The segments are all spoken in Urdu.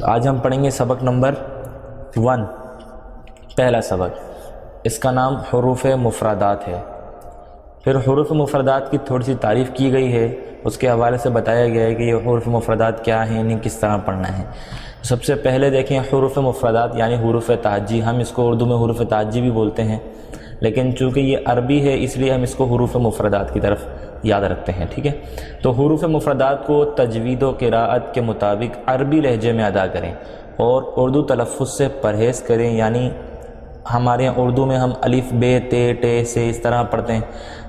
آج ہم پڑھیں گے سبق نمبر 1، پہلا سبق، اس کا نام حروف مفردات ہے۔ پھر حروف مفردات کی تھوڑی سی تعریف کی گئی ہے، اس کے حوالے سے بتایا گیا ہے کہ یہ حروف مفردات کیا ہیں، انہیں کس طرح پڑھنا ہے۔ سب سے پہلے دیکھیں حروف مفردات یعنی حروف تہجی، ہم اس کو اردو میں حروف تہجی بھی بولتے ہیں، لیکن چونکہ یہ عربی ہے اس لیے ہم اس کو حروف مفردات کی طرف یاد رکھتے ہیں، ٹھیک ہے۔ تو حروف مفردات کو تجوید و قراءت کے مطابق عربی لہجے میں ادا کریں اور اردو تلفظ سے پرہیز کریں، یعنی ہمارے یہاں اردو میں ہم الف بے تے ٹے سے اس طرح پڑھتے ہیں،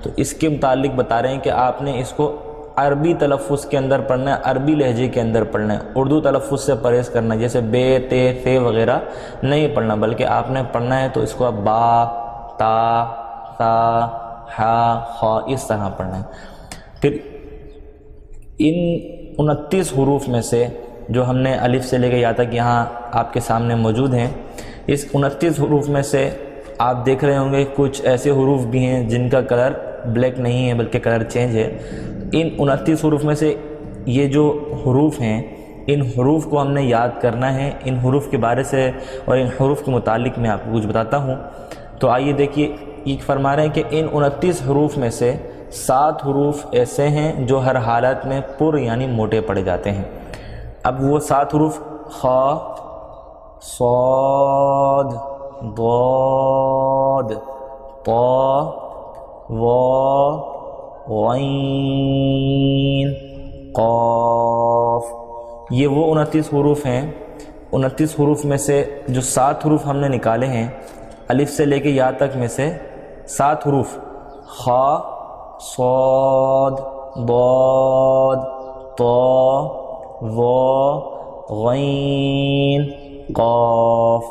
تو اس کے متعلق بتا رہے ہیں کہ آپ نے اس کو عربی تلفظ کے اندر پڑھنا ہے، عربی لہجے کے اندر پڑھنا ہے، اردو تلفظ سے پرہیز کرنا ہے، جیسے بے تے ثے وغیرہ نہیں پڑھنا، بلکہ آپ نے پڑھنا ہے تو اس کو با تا ثا ہا خا اس طرح پڑھنا ہے۔ پھر ان 29 حروف میں سے جو ہم نے الف سے لے کے یہاں تک یہاں آپ کے سامنے موجود ہیں، اس 29 حروف میں سے آپ دیکھ رہے ہوں گے کچھ ایسے حروف بھی ہیں جن کا کلر بلیک نہیں ہے بلکہ کلر چینج ہے۔ ان 29 حروف میں سے یہ جو حروف ہیں، ان حروف کو ہم نے یاد کرنا ہے۔ ان حروف کے بارے سے اور ان حروف کے متعلق میں آپ کو کچھ بتاتا ہوں۔ تو آئیے دیکھیے، یہ فرما رہے ہیں کہ ان 29 حروف میں سے 7 حروف ایسے ہیں جو ہر حالت میں پر یعنی موٹے پڑے جاتے ہیں۔ اب وہ 7 حروف خا، صاد، ضاد، طا، وا، غین، قاف، یہ وہ 29 حروف ہیں۔ 29 حروف میں سے جو 7 حروف ہم نے نکالے ہیں الف سے لے کے یا تک میں سے 7 حروف خا، صاد، ضاد، طا، وا، غین، قاف،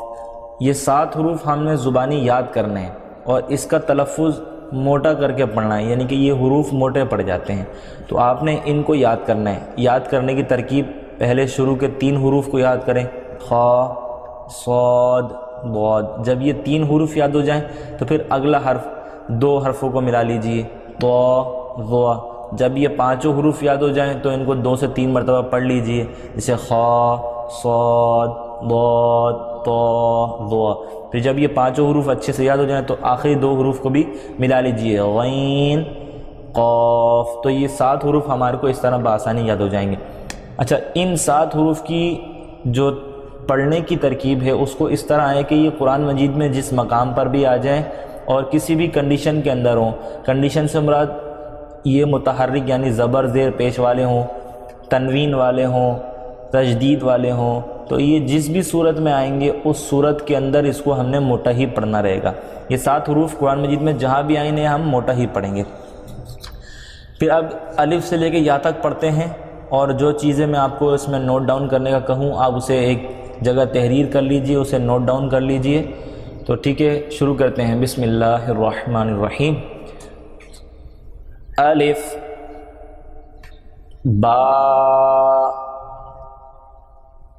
یہ 7 حروف ہم نے زبانی یاد کرنے ہیں اور اس کا تلفظ موٹا کر کے پڑھنا ہے، یعنی کہ یہ حروف موٹے پڑ جاتے ہیں، تو آپ نے ان کو یاد کرنا ہے۔ یاد کرنے کی ترکیب، پہلے شروع کے 3 حروف کو یاد کریں، خا، صاد، ضاد۔ جب یہ 3 حروف یاد ہو جائیں تو پھر اگلا حرف 2 حرفوں کو ملا لیجئے، طا، وا۔ جب یہ 5 حروف یاد ہو جائیں تو ان کو 2 سے 3 مرتبہ پڑھ لیجئے، جیسے خا، صاد، ضاد، طا، وا۔ پھر جب یہ 5 حروف اچھے سے یاد ہو جائیں تو آخری 2 حروف کو بھی ملا لیجئے، غین، قاف۔ تو یہ 7 حروف ہمارے کو اس طرح بآسانی یاد ہو جائیں گے۔ اچھا، ان 7 حروف کی جو پڑھنے کی ترکیب ہے اس کو اس طرح ہے کہ یہ قرآن مجید میں جس مقام پر بھی آ جائیں اور کسی بھی کنڈیشن کے اندر ہوں، کنڈیشن سے مراد یہ متحرک یعنی زبر زیر پیش والے ہوں، تنوین والے ہوں، تجدید والے ہوں، تو یہ جس بھی صورت میں آئیں گے اس صورت کے اندر اس کو ہم نے موٹا ہی پڑھنا رہے گا۔ یہ 7 حروف قرآن مجید میں جہاں بھی آئیں ہم موٹا ہی پڑھیں گے۔ پھر اب الف سے لے کے یا تک پڑھتے ہیں، اور جو چیزیں میں آپ کو اس میں نوٹ ڈاؤن کرنے کا کہوں آپ اسے ایک جگہ تحریر کر لیجئے، اسے نوٹ ڈاؤن کر لیجئے۔ تو ٹھیک ہے، شروع کرتے ہیں۔ بسم اللہ الرحمن الرحیم۔ الف، با،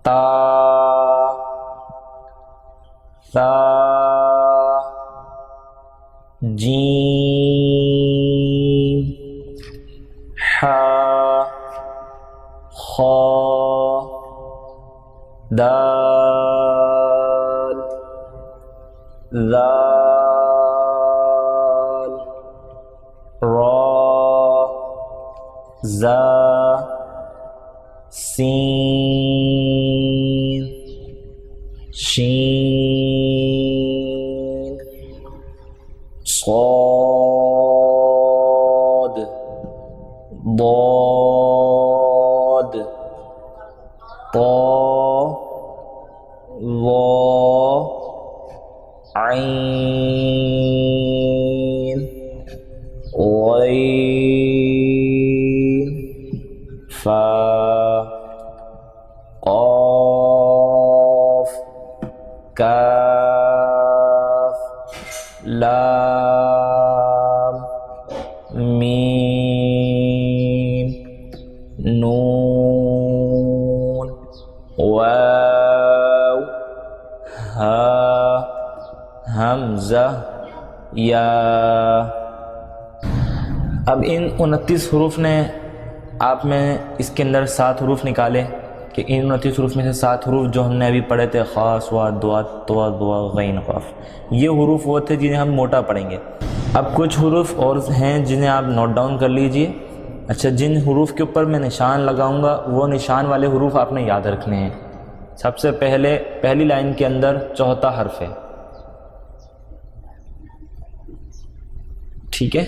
تا، ثا، جیم، حا، خا، دال، ذال، را، زا، سین، شین، صاد، ضاد، طا، وا، عین، غین، فا، قاف، کاف، لام، میم، نون، واو، ہا، حمزہ، یا۔ اب ان 29 حروف نے آپ میں اس کے اندر 7 حروف نکالے، کہ ان 29 حروف میں سے 7 حروف جو ہم نے ابھی پڑھے تھے خا صاد ضاد طا ضا غین قاف، یہ حروف وہ تھے جنہیں ہم موٹا پڑھیں گے۔ اب کچھ حروف اور ہیں جنہیں آپ نوٹ ڈاؤن کر لیجئے۔ اچھا، جن حروف کے اوپر میں نشان لگاؤں گا وہ نشان والے حروف آپ نے یاد رکھنے ہیں۔ سب سے پہلی لائن کے اندر چوتھا حرف ہے، ٹھیک ہے؟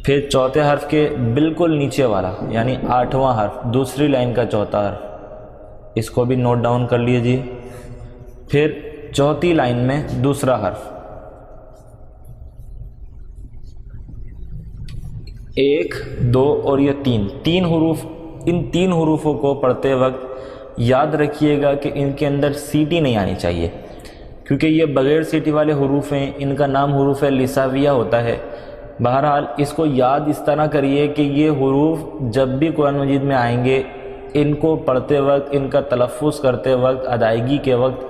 پھر چوتھے حرف کے بالکل نیچے والا یعنی 8واں حرف، دوسری لائن کا چوتھا حرف، اس کو بھی نوٹ ڈاؤن کر لیجئے۔ پھر چوتھی لائن میں دوسرا حرف، 1 2 اور یہ 3 حروف، ان 3 حروفوں کو پڑھتے وقت یاد رکھیے گا کہ ان کے اندر سیٹی نہیں آنی چاہیے، کیونکہ یہ بغیر سیٹی والے حروف ہیں، ان کا نام حروف لساویہ ہوتا ہے۔ بہرحال اس کو یاد اس طرح کریے کہ یہ حروف جب بھی قرآن مجید میں آئیں گے، ان کو پڑھتے وقت، ان کا تلفظ کرتے وقت، ادائیگی کے وقت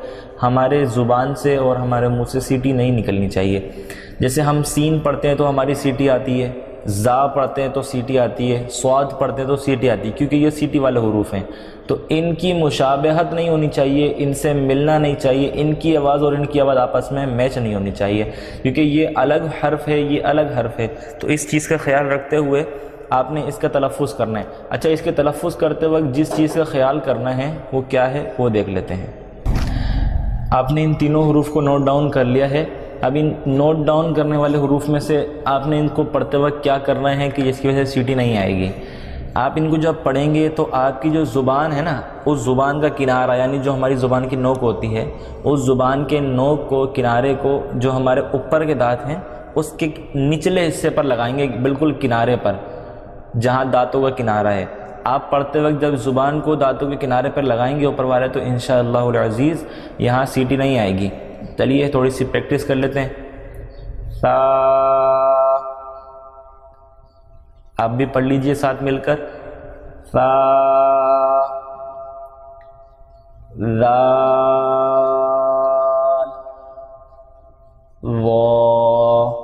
ہمارے زبان سے اور ہمارے منہ سے سیٹی نہیں نکلنی چاہیے۔ جیسے ہم سین پڑھتے ہیں تو ہماری سیٹی آتی ہے، زا پڑھتے ہیں تو سیٹی آتی ہے، صاد پڑھتے ہیں تو سیٹی آتی ہے، کیونکہ یہ سیٹی والے حروف ہیں۔ تو ان کی مشابہت نہیں ہونی چاہیے، ان سے ملنا نہیں چاہیے، ان کی آواز اور ان کی آواز آپس میں میچ نہیں ہونی چاہیے، کیونکہ یہ الگ حرف ہے، یہ الگ حرف ہے۔ تو اس چیز کا خیال رکھتے ہوئے آپ نے اس کا تلفظ کرنا ہے۔ اچھا، اس کے تلفظ کرتے وقت جس چیز کا خیال کرنا ہے وہ کیا ہے وہ دیکھ لیتے ہیں۔ آپ نے ان تینوں حروف کو نوٹ ڈاؤن کر لیا ہے۔ اب ان نوٹ ڈاؤن کرنے والے حروف میں سے آپ نے ان کو پڑھتے وقت کیا کرنا ہے کہ جس کی وجہ سے سیٹی نہیں آئے گی۔ آپ ان کو جب پڑھیں گے تو آپ کی جو زبان ہے نا، اس زبان کا کنارہ یعنی جو ہماری زبان کی نوک ہوتی ہے، اس زبان کے نوک کو، کنارے کو، جو ہمارے اوپر کے دانت ہیں اس کے نچلے حصے پر لگائیں گے، بالکل کنارے پر جہاں دانتوں کا کنارہ ہے۔ آپ پڑھتے وقت جب زبان کو دانتوں کے کنارے پر لگائیں گے اوپر والے، تو انشاءاللہ العزیز یہاں سیٹی نہیں آئے گی۔ چلیے تھوڑی سی پریکٹس کر لیتے ہیں۔ سا، آپ بھی پڑھ لیجئے ساتھ مل کر، سا، ذال، وا۔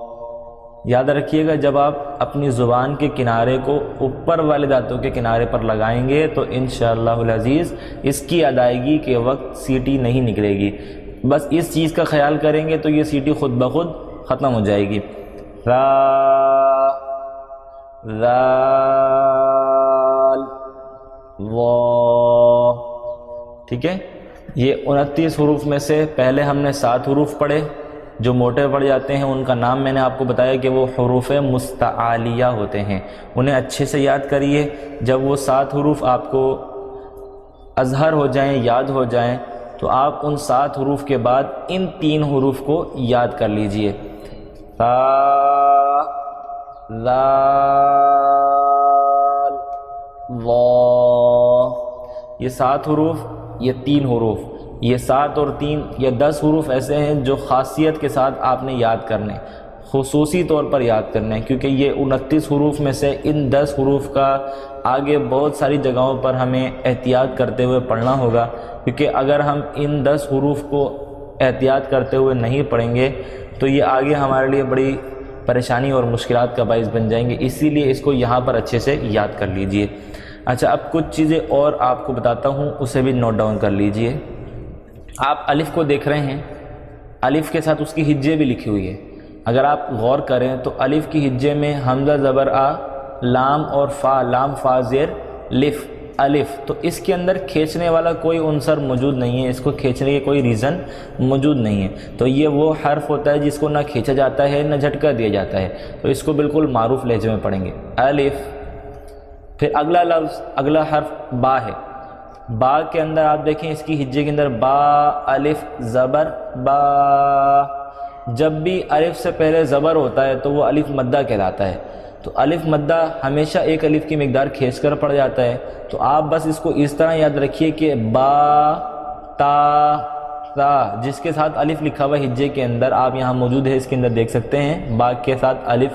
یاد رکھیے گا جب آپ اپنی زبان کے کنارے کو اوپر والے دانتوں کے کنارے پر لگائیں گے تو انشاءاللہ العزیز اس کی ادائیگی کے وقت سیٹی نہیں نکلے گی۔ بس اس چیز کا خیال کریں گے تو یہ سیٹی خود بخود ختم ہو جائے گی۔ را، ذال، وا، ٹھیک ہے؟ یہ 29 حروف میں سے پہلے ہم نے 7 حروف پڑھے جو موٹے پڑھ جاتے ہیں، ان کا نام میں نے آپ کو بتایا کہ وہ حروف مستعالیہ ہوتے ہیں، انہیں اچھے سے یاد کریے۔ جب وہ 7 حروف آپ کو اظہر ہو جائیں، یاد ہو جائیں، تو آپ ان 7 حروف کے بعد ان 3 حروف کو یاد کر لیجئے، تا، ذال، وا۔ یہ 7 حروف، یہ 3 حروف، یہ 7 اور 3 یہ 10 حروف ایسے ہیں جو خاصیت کے ساتھ آپ نے یاد کرنے، خصوصی طور پر یاد کرنے ہیں، کیونکہ یہ 29 حروف میں سے ان 10 حروف کا آگے بہت ساری جگہوں پر ہمیں احتیاط کرتے ہوئے پڑھنا ہوگا، کیونکہ اگر ہم ان 10 حروف کو احتیاط کرتے ہوئے نہیں پڑھیں گے تو یہ آگے ہمارے لیے بڑی پریشانی اور مشکلات کا باعث بن جائیں گے، اسی لیے اس کو یہاں پر اچھے سے یاد کر لیجئے۔ اچھا، اب کچھ چیزیں اور آپ کو بتاتا ہوں، اسے بھی نوٹ ڈاؤن کر لیجئے۔ آپ الف کو دیکھ رہے ہیں، الف کے ساتھ اس کی ہجے بھی لکھی ہوئی ہے۔ اگر آپ غور کریں تو الف کی ہجے میں حمزہ زبر آ، لام اور فا، لام فا زیر لف، الف، تو اس کے اندر کھینچنے والا کوئی عنصر موجود نہیں ہے، اس کو کھینچنے کے کوئی ریزن موجود نہیں ہے۔ تو یہ وہ حرف ہوتا ہے جس کو نہ کھینچا جاتا ہے نہ جھٹکا دیا جاتا ہے، تو اس کو بالکل معروف لہجے میں پڑھیں گے، الف۔ پھر اگلا لفظ، اگلا حرف با ہے۔ با کے اندر آپ دیکھیں اس کی ہجے کے اندر با، الف زبر با۔ جب بھی الف سے پہلے زبر ہوتا ہے تو وہ الف مدہ کہلاتا ہے، تو الف مدہ ہمیشہ ایک الف کی مقدار کھینچ کر پڑ جاتا ہے۔ تو آپ بس اس کو اس طرح یاد رکھیے کہ با، تا، تا، جس کے ساتھ الف لکھا ہوا ہجے کے اندر، آپ یہاں موجود ہے اس کے اندر دیکھ سکتے ہیں، با کے ساتھ الف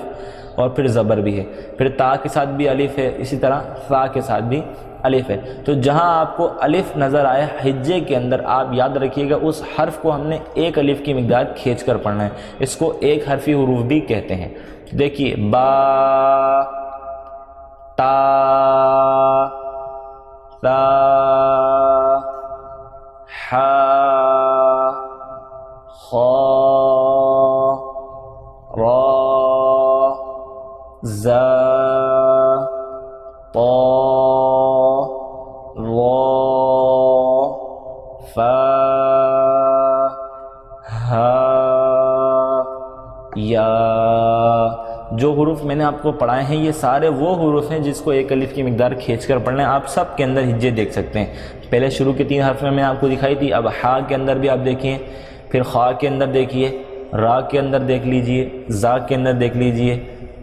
اور پھر زبر بھی ہے، پھر تا کے ساتھ بھی الف ہے، اسی طرح فا کے ساتھ بھی الف ہے۔ تو جہاں آپ کو الف نظر آئے ہجے کے اندر، آپ یاد رکھیے گا اس حرف کو ہم نے ایک الف کی مقدار کھینچ کر پڑھنا ہے، اس کو ایک حرفی حروف بھی کہتے ہیں۔ دیکھیے، با، تا، تا، خا را زا طا ظا فا ہا یا۔ جو حروف میں نے آپ کو پڑھائے ہیں یہ سارے وہ حروف ہیں جس کو ایک الف کی مقدار کھینچ کر پڑھنا ہے۔ آپ سب کے اندر ہجے دیکھ سکتے ہیں۔ پہلے شروع کے 3 حرف میں آپ کو دکھائی تھی، اب ہا کے اندر بھی آپ دیکھیے، پھر خا کے اندر دیکھیے، را کے اندر دیکھ لیجئے، زا کے اندر دیکھ لیجئے،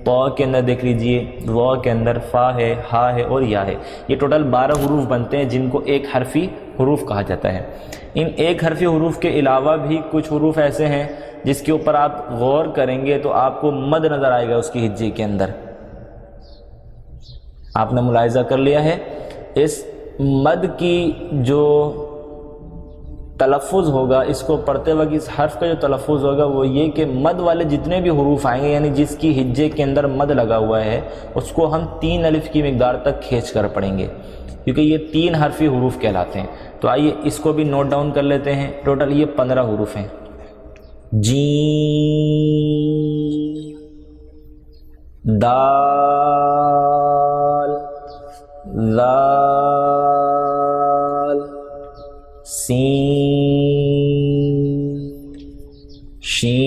طا کے اندر دیکھ لیجئے، وا کے اندر فا ہے، ہا ہے اور یا ہے۔ یہ ٹوٹل 12 حروف بنتے ہیں جن کو ایک حرفی حروف کہا جاتا ہے۔ ان ایک حرفی حروف کے علاوہ بھی کچھ حروف ایسے ہیں جس کے اوپر آپ غور کریں گے تو آپ کو مد نظر آئے گا اس کی ہجے کے اندر۔ آپ نے ملاحظہ کر لیا ہے، اس مد کی جو تلفظ ہوگا، اس کو پڑھتے وقت اس حرف کا جو تلفظ ہوگا وہ یہ کہ مد والے جتنے بھی حروف آئیں گے، یعنی جس کی ہجے کے اندر مد لگا ہوا ہے، اس کو ہم 3 الف کی مقدار تک کھینچ کر پڑھیں گے، کیونکہ یہ 3 حرفی حروف کہلاتے ہیں۔ تو آئیے اس کو بھی نوٹ ڈاؤن کر لیتے ہیں۔ ٹوٹل یہ 15 حروف ہیں۔ جیم، دال، ذال، سین، شین،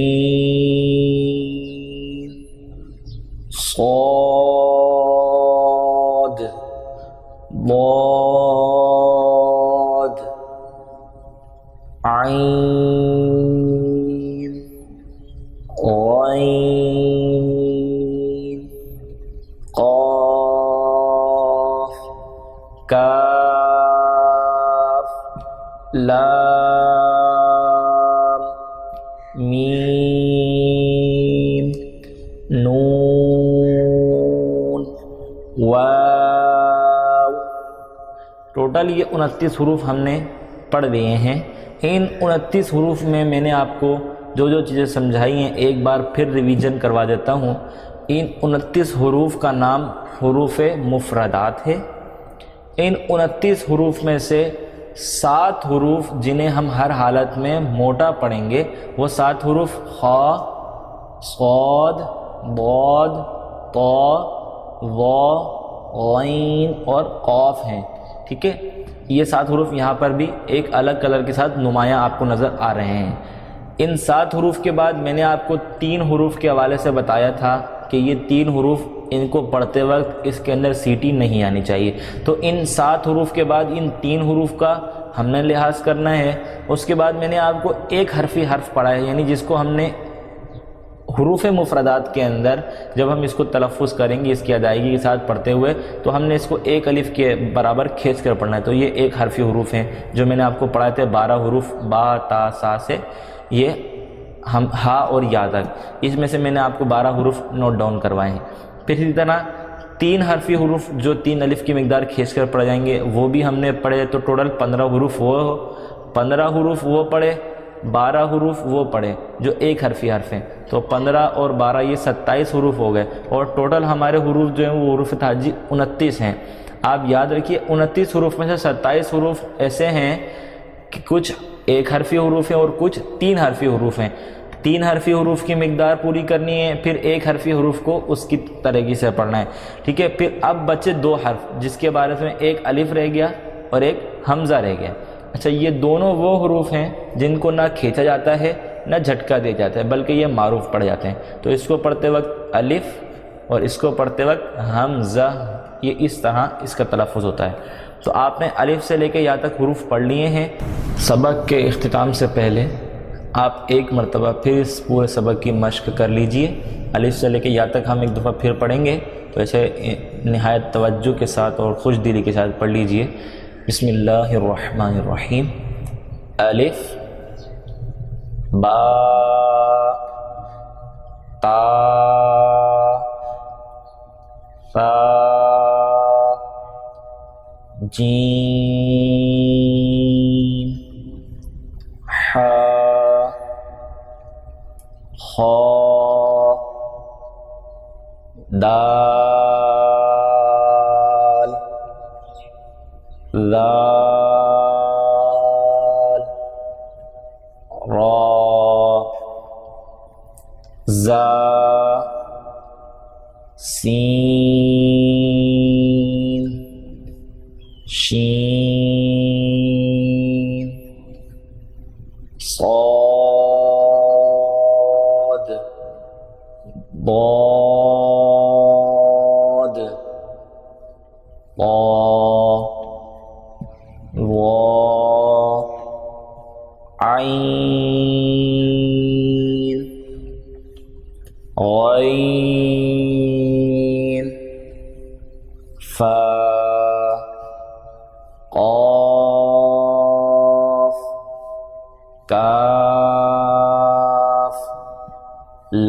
صاد، ضاد، عین، غین، قاف، کاف، لام، میم، نون، واو۔ ٹوٹل یہ 29 حروف ہم نے پڑھ لیے ہیں۔ ان 29 حروف میں نے آپ کو جو جو چیزیں سمجھائی ہیں ایک بار پھر ریویژن کروا دیتا ہوں۔ ان 29 حروف کا نام حروف مفردات ہے۔ ان 29 حروف میں سے 7 حروف جنہیں ہم ہر حالت میں موٹا پڑھیں گے، وہ 7 حروف خا، صاد، ضاد، طا، ظا، غین اور قاف ہیں۔ ٹھیک ہے، یہ 7 حروف یہاں پر بھی ایک الگ کلر کے ساتھ نمایاں آپ کو نظر آ رہے ہیں۔ ان 7 حروف کے بعد میں نے آپ کو 3 حروف کے حوالے سے بتایا تھا کہ یہ 3 حروف ان کو پڑھتے وقت اس کے اندر سیٹی نہیں آنی چاہیے۔ تو ان 7 حروف کے بعد ان 3 حروف کا ہم نے لحاظ کرنا ہے۔ اس کے بعد میں نے آپ کو ایک حرفی حرف پڑھا ہے، یعنی جس کو ہم نے حروف مفردات کے اندر جب ہم اس کو تلفظ کریں گے اس کی ادائیگی کے ساتھ پڑھتے ہوئے تو ہم نے اس کو ایک الف کے برابر کھینچ کر پڑھنا ہے۔ تو یہ ایک حرفی حروف ہیں جو میں نے آپ کو پڑھائے تھے 12 حروف با تا سا سے یہ ہم ہا اور یا تک، اس میں سے میں نے آپ کو 12 حروف نوٹ ڈاؤن کروائے ہیں۔ پھر اسی طرح 3 حرفی حروف جو 3 الف کی مقدار کھینچ کر پڑھ جائیں گے وہ بھی ہم نے پڑھے، تو ٹوٹل 15 حروف وہ پڑھے، 12 حروف وہ پڑھے جو ایک حرفی حرف ہیں، تو 15 اور 12 یہ 27 حروف ہو گئے، اور ٹوٹل ہمارے حروف جو ہیں وہ حروف تہجی 29 ہیں۔ آپ یاد رکھیے 29 حروف میں سے 27 حروف ایسے ہیں کہ کچھ ایک حرفی حروف ہیں اور کچھ 3 حرفی حروف ہیں۔ 3 حرفی حروف کی مقدار پوری کرنی ہے، پھر ایک حرفی حروف کو اس کی طریقے سے پڑھنا ہے۔ ٹھیک ہے، پھر اب بچے 2 حرف جس کے بارے میں ایک الف رہ گیا اور ایک حمزہ رہ گیا۔ اچھا، یہ دونوں وہ حروف ہیں جن کو نہ کھینچا جاتا ہے نہ جھٹکا دیا جاتا ہے، بلکہ یہ معروف پڑھ جاتے ہیں۔ تو اس کو پڑھتے وقت الف اور اس کو پڑھتے وقت حمزہ، یہ اس طرح اس کا تلفظ ہوتا ہے۔ تو آپ نے الف سے لے کے یا تک حروف پڑھ لیے ہیں۔ سبق کے اختتام سے پہلے آپ ایک مرتبہ پھر اس پورے سبق کی مشق کر لیجئے۔ الف سے لے کے یا تک ہم ایک دفعہ پھر پڑھیں گے، تو ایسے نہایت توجہ کے ساتھ اور خوش دلی کے ساتھ پڑھ لیجئے۔ بسم اللہ الرحمن الرحیم۔ الف، با، تا، ثا، جیم، حا، خا، دال، ذال، زا سین شین صاد ضاد طا ظا عین غین فا قاف کاف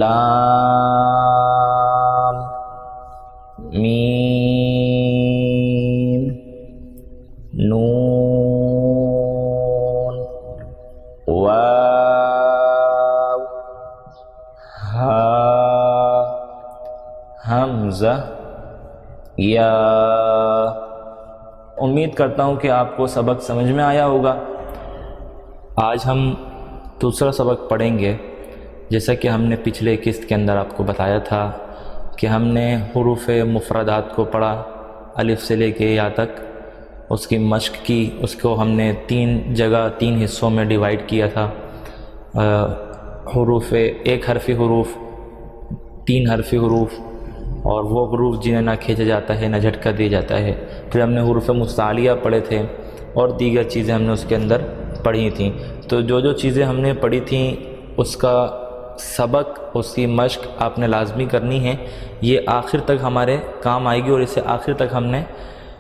لام میم نون واو ہا حمزہ یا۔ امید کرتا ہوں کہ آپ کو سبق سمجھ میں آیا ہوگا۔ آج ہم دوسرا سبق پڑھیں گے۔ جیسا کہ ہم نے پچھلے قسط کے اندر آپ کو بتایا تھا کہ ہم نے حروف مفردات کو پڑھا الف سے لے کے یا تک، اس کی مشق کی، اس کو ہم نے 3 جگہ 3 حصوں میں ڈیوائیڈ کیا تھا۔ حروف 1 حرفی حروف، 3 حرفی حروف، اور وہ حروف جنہیں نہ کھینچا جاتا ہے نہ جھٹکا دیا جاتا ہے۔ پھر ہم نے حروف مستعلیہ پڑھے تھے اور دیگر چیزیں ہم نے اس کے اندر پڑھی تھیں۔ تو جو چیزیں ہم نے پڑھی تھیں اس کا سبق، اس کی مشق آپ نے لازمی کرنی ہے۔ یہ آخر تک ہمارے کام آئے گی اور اسے آخر تک ہم نے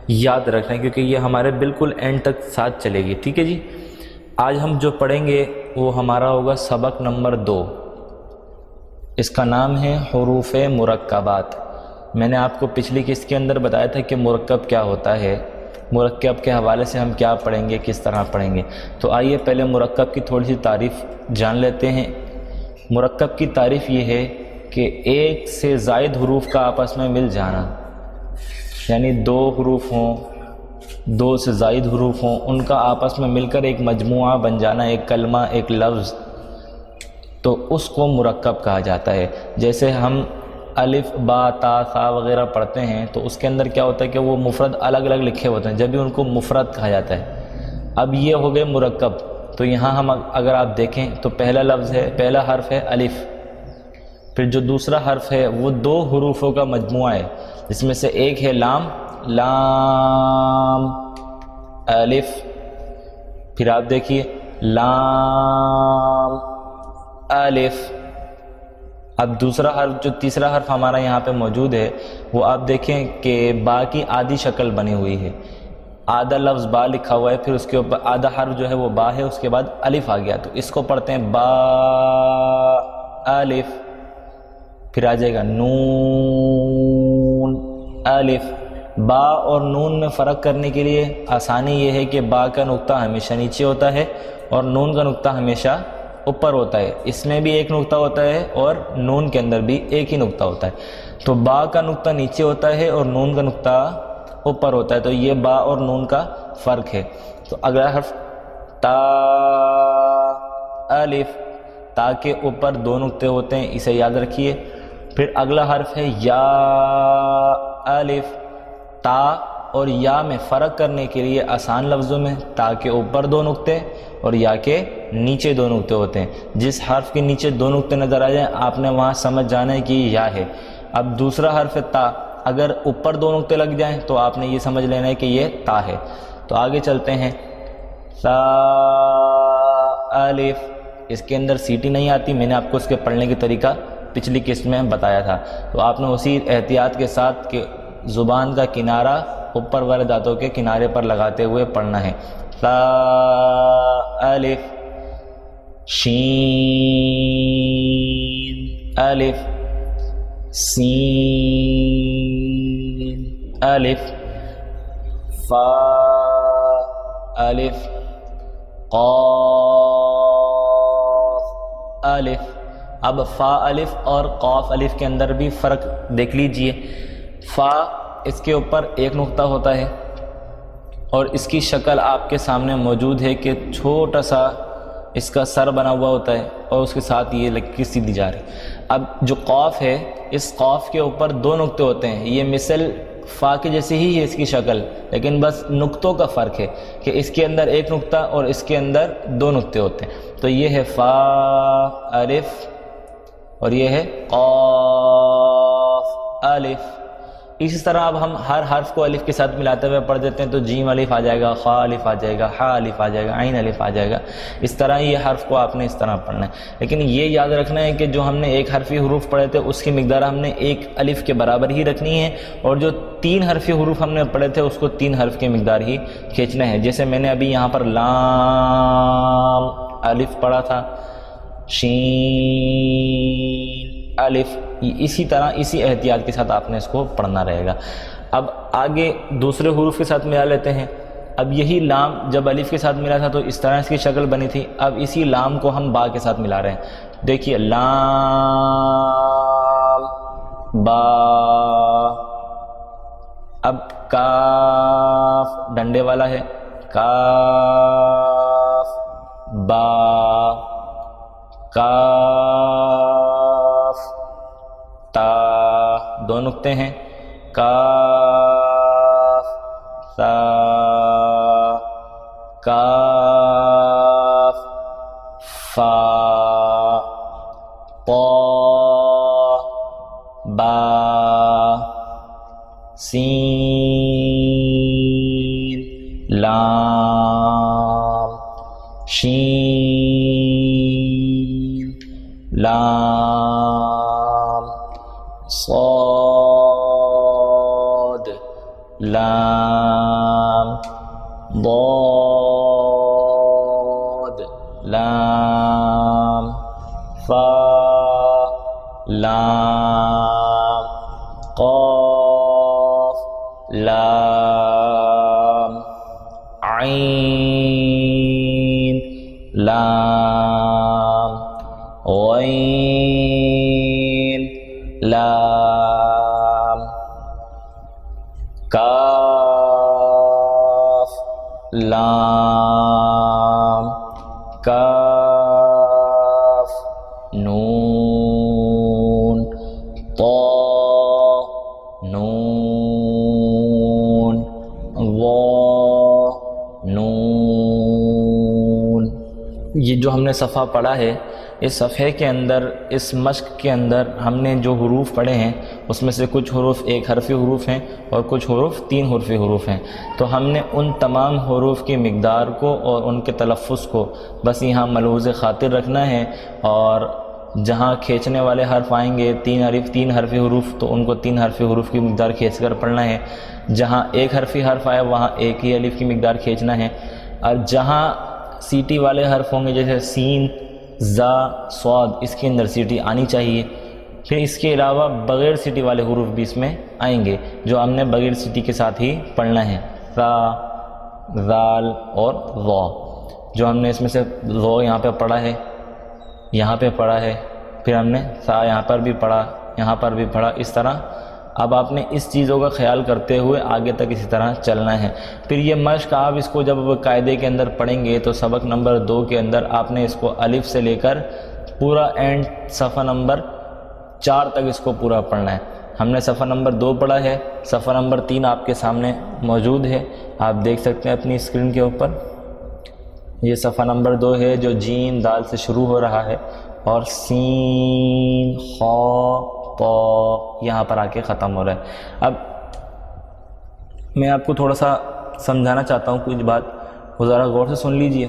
یاد رکھنا ہے، کیونکہ یہ ہمارے بالکل اینڈ تک ساتھ چلے گی۔ ٹھیک ہے جی۔ آج ہم جو پڑھیں گے وہ ہمارا ہوگا سبق نمبر 2۔ اس کا نام ہے حروف مرکبات۔ میں نے آپ کو پچھلی قسط کے اندر بتایا تھا کہ مرکب کیا ہوتا ہے، مرکب کے حوالے سے ہم کیا پڑھیں گے، کس طرح پڑھیں گے۔ تو آئیے پہلے مرکب کی تھوڑی سی تعریف جان لیتے ہیں۔ مرکب کی تعریف یہ ہے کہ 1 سے زائد حروف کا آپس میں مل جانا، یعنی 2 حروف ہوں، 2 سے زائد حروف ہوں، ان کا آپس میں مل کر ایک مجموعہ بن جانا، ایک کلمہ، ایک لفظ، تو اس کو مرکب کہا جاتا ہے۔ جیسے ہم الف با تا ثا وغیرہ پڑھتے ہیں تو اس کے اندر کیا ہوتا ہے کہ وہ مفرد الگ الگ لکھے ہوتے ہیں، جب بھی ان کو مفرد کہا جاتا ہے۔ اب یہ ہو گئے مرکب۔ تو یہاں ہم اگر آپ دیکھیں تو پہلا لفظ ہے، پہلا حرف ہے الف، پھر جو دوسرا حرف ہے وہ 2 حروفوں کا مجموعہ ہے، جس میں سے ایک ہے لام، لام الف، پھر آپ دیکھیے لام الف۔ اب دوسرا حرف، جو تیسرا حرف ہمارا یہاں پہ موجود ہے، وہ آپ دیکھیں کہ با کی آدھی شکل بنی ہوئی ہے، آدھا لفظ با لکھا ہوا ہے، پھر اس کے اوپر آدھا حرف جو ہے وہ با ہے، اس کے بعد الف آ گیا، تو اس کو پڑھتے ہیں با الف۔ پھر آ جائے گا نون الف۔ با اور نون میں فرق کرنے کے لیے آسانی یہ ہے کہ با کا نقطہ ہمیشہ نیچے ہوتا ہے اور نون کا نقطہ ہمیشہ اوپر ہوتا ہے۔ اس میں بھی ایک نقطہ ہوتا ہے اور نون کے اندر بھی ایک ہی نقطہ ہوتا ہے۔ تو با کا نقطہ نیچے ہوتا ہے اور نون کا نقطہ اوپر ہوتا ہے، تو یہ با اور نون کا فرق ہے۔ تو اگلا حرف تا الف، تا کے اوپر 2 نقطے ہوتے ہیں، اسے یاد رکھیے۔ پھر اگلا حرف ہے یا الف۔ تا اور یا میں فرق کرنے کے لیے آسان لفظوں میں تا کے اوپر 2 نقطے اور یا کے نیچے 2 نقطے ہوتے ہیں۔ جس حرف کے نیچے 2 نقطے نظر آ جائیں آپ نے وہاں سمجھ جانا ہے کہ یہ یا ہے۔ اب دوسرا حرف ہے تا، اگر اوپر 2 نقطے لگ جائیں تو آپ نے یہ سمجھ لینا ہے کہ یہ تا ہے۔ تو آگے چلتے ہیں سا الف۔ اس کے اندر سیٹی نہیں آتی، میں نے آپ کو اس کے پڑھنے کی طریقہ پچھلی قسط میں بتایا تھا، تو آپ نے اسی احتیاط کے ساتھ کہ زبان کا کنارہ اوپر والے دانتوں کے کنارے پر لگاتے ہوئے پڑھنا ہے۔ سا الف شین الف سین الف فا الف قاف الف۔ اب فا الف اور قاف الف کے اندر بھی فرق دیکھ لیجئے۔ فا اس کے اوپر 1 نقطہ ہوتا ہے اور اس کی شکل آپ کے سامنے موجود ہے کہ چھوٹا سا اس کا سر بنا ہوا ہوتا ہے اور اس کے ساتھ یہ لکیر سیدھی جا رہی. اب جو قاف ہے اس قاف کے اوپر دو نقطے ہوتے ہیں. یہ مثل فا کے جیسی ہی ہے اس کی شکل، لیکن بس نقطوں کا فرق ہے کہ اس کے اندر ایک نقطہ اور اس کے اندر دو نقطے ہوتے ہیں. تو یہ ہے فا الف اور یہ ہے قاف الف. اسی طرح اب ہم ہر حرف کو الف کے ساتھ ملاتے ہوئے پڑھ دیتے ہیں تو جیم الف آ جائے گا، خا الف آ جائے گا، حا الف آ جائے گا، عین الف آ جائے گا. اس طرح یہ حرف کو آپ نے اس طرح پڑھنا ہے. لیکن یہ یاد رکھنا ہے کہ جو ہم نے ایک حرفی حروف پڑھے تھے اس کی مقدار ہم نے ایک الف کے برابر ہی رکھنی ہے، اور جو 3 حرفی حروف ہم نے پڑھے تھے اس کو 3 حرف کی مقدار ہی کھینچنا ہے. جیسے میں نے ابھی یہاں پر لام الف پڑھا تھا، شین الف، اسی طرح اسی احتیاط کے ساتھ آپ نے اس کو پڑھنا رہے گا. اب آگے دوسرے حروف کے ساتھ ملا لیتے ہیں. اب یہی لام جب الف کے ساتھ ملا تھا تو اس طرح اس کی شکل بنی تھی. اب اسی لام کو ہم با کے ساتھ ملا رہے ہیں. دیکھیے لام با. اب کاف ڈنڈے والا ہے، کاف با، کاف تا، دو نقطے ہیں، کاف تا، کاف فا، طا، با، سین، لام، شین، لام، صاد، لام، ضاد، لام، فا، لام، قاف، لام، عین، لام، غین، لام، کاف، لام، کاف، نون، طا، نون، ظا، نون. یہ جو ہم نے صفحہ پڑھا ہے، اس صفحے کے اندر، اس مشق کے اندر ہم نے جو حروف پڑھے ہیں اس میں سے کچھ حروف ایک حرفی حروف ہیں اور کچھ حروف 3 حرفی حروف ہیں. تو ہم نے ان تمام حروف کی مقدار کو اور ان کے تلفظ کو بس یہاں ملحوظ خاطر رکھنا ہے، اور جہاں کھینچنے والے حرف آئیں گے 3 حرفی حروف تو ان کو 3 حرفی حروف کی مقدار کھینچ کر پڑھنا ہے. جہاں ایک حرفی حرف آئے وہاں ایک ہی الف کی مقدار کھینچنا ہے. اور جہاں سیٹی والے حرف ہوں گے جیسے سین، زا، صاد، اس کے اندر سیٹی آنی چاہیے. پھر اس کے علاوہ بغیر سیٹی والے حروف بھی اس میں آئیں گے جو ہم نے بغیر سیٹی کے ساتھ ہی پڑھنا ہے. را، ذال اور ضا. جو ہم نے اس میں سے ضا یہاں پہ پڑھا ہے، یہاں پہ پڑھا ہے، پھر ہم نے سا یہاں پر بھی پڑھا، یہاں پر بھی پڑھا. اس طرح اب آپ نے اس چیزوں کا خیال کرتے ہوئے آگے تک اسی طرح چلنا ہے. پھر یہ مشق آپ اس کو جب قاعدے کے اندر پڑھیں گے تو سبق نمبر 2 کے اندر آپ نے اس کو الف سے لے کر پورا اینڈ صفحہ نمبر 4 تک اس کو پورا پڑھنا ہے. ہم نے صفحہ نمبر 2 پڑھا ہے، صفحہ نمبر 3 آپ کے سامنے موجود ہے، آپ دیکھ سکتے ہیں اپنی اسکرین کے اوپر. یہ صفحہ نمبر 2 ہے جو جیم دال سے شروع ہو رہا ہے اور سین، خا، طا یہاں پر آ کے ختم ہو رہا ہے. اب میں آپ کو تھوڑا سا سمجھانا چاہتا ہوں کچھ بات، وہ ذرا غور سے سن لیجئے.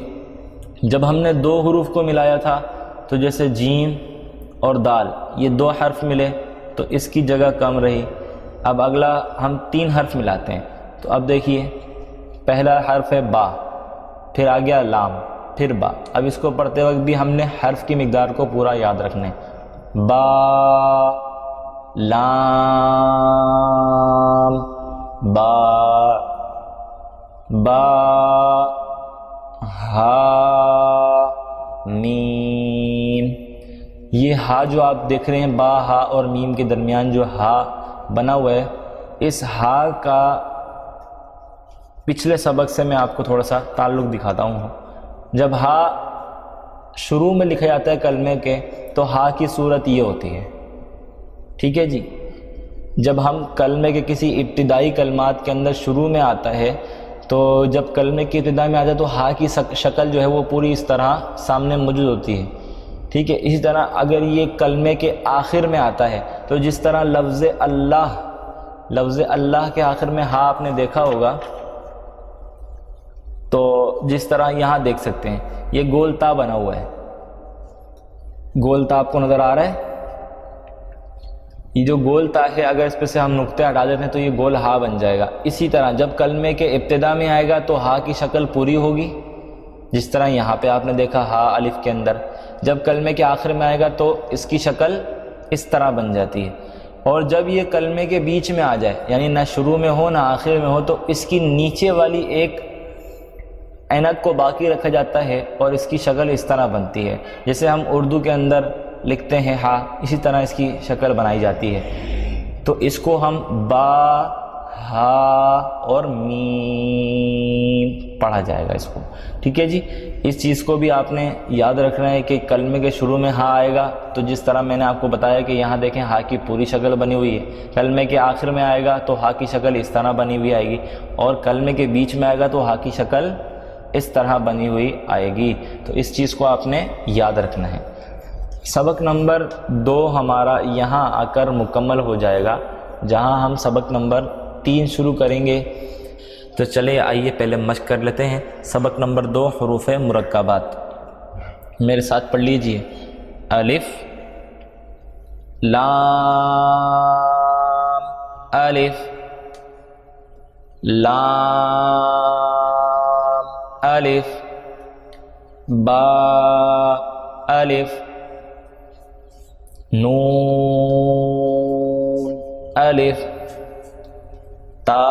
جب ہم نے 2 حروف کو ملایا تھا تو جیسے جیم اور دال یہ 2 حرف ملے تو اس کی جگہ کم رہی. اب اگلا ہم 3 حرف ملاتے ہیں تو اب دیکھیے پہلا حرف ہے با، پھر آ گیا لام، پھر با. اب اس کو پڑھتے وقت بھی ہم نے حرف کی مقدار کو پورا یاد رکھنا ہے. با، لام، با، با، ہا، میم. یہ ہا جو آپ دیکھ رہے ہیں با، ہا اور میم کے درمیان جو ہا بنا ہوا ہے، اس ہا کا پچھلے سبق سے میں آپ کو تھوڑا سا تعلق دکھاتا ہوں. جب ہا شروع میں لکھا جاتا ہے کلمے کے تو ہا کی صورت یہ ہوتی ہے، ٹھیک ہے جی۔ جب ہم کلمے کے کسی ابتدائی کلمات کے اندر شروع میں آتا ہے تو جب کلمے کی ابتدا میں آتا ہے تو ہا کی شکل جو ہے وہ پوری اس طرح سامنے موجود ہوتی ہے، ٹھیک ہے۔ اسی طرح اگر یہ کلمے کے آخر میں آتا ہے تو جس طرح لفظ اللہ کے آخر میں ہا آپ نے دیکھا ہوگا، تو جس طرح یہاں دیکھ سکتے ہیں یہ گول تا بنا ہوا ہے، گول تا آپ کو نظر آ رہا ہے، یہ جو گول تا ہے اگر اس پہ سے ہم نقطے ہٹا دیتے ہیں تو یہ گول ہا بن جائے گا۔ اسی طرح جب کلمے کے ابتدا میں آئے گا تو ہا کی شکل پوری ہوگی، جس طرح یہاں پہ آپ نے دیکھا ہا الف کے اندر۔ جب کلمے کے آخر میں آئے گا تو اس کی شکل اس طرح بن جاتی ہے، اور جب یہ کلمے کے بیچ میں آ جائے، یعنی نہ شروع میں ہو نہ آخر میں ہو، تو اس کی نیچے والی ایک عینک کو باقی رکھا جاتا ہے اور اس کی شکل اس طرح بنتی ہے، جیسے ہم اردو کے اندر لکھتے ہیں ہا، اسی طرح اس کی شکل بنائی جاتی ہے۔ تو اس کو ہم با، ہا اور میم پڑھا جائے گا اس کو، ٹھیک ہے جی۔ اس چیز کو بھی آپ نے یاد رکھنا ہے کہ کلمے کے شروع میں ہا آئے گا تو جس طرح میں نے آپ کو بتایا کہ یہاں دیکھیں ہا کی پوری شکل بنی ہوئی ہے، کلمے کے آخر میں آئے گا تو ہا کی شکل اس طرح بنی ہوئی آئے گی، اور کلمے کے بیچ میں آئے گا تو ہا کی شکل اس طرح بنی ہوئی آئے گی۔ تو اس چیز کو آپ نے یاد رکھنا ہے۔ سبق نمبر 2 ہمارا یہاں آ کر مکمل ہو جائے گا، جہاں ہم سبق نمبر 3 شروع کریں گے۔ تو چلے آئیے پہلے مشق کر لیتے ہیں۔ سبق نمبر 2 حروف مرکبات، میرے ساتھ پڑھ لیجئے۔ الف لام، الف لام، الف با، الف نون، الف تا،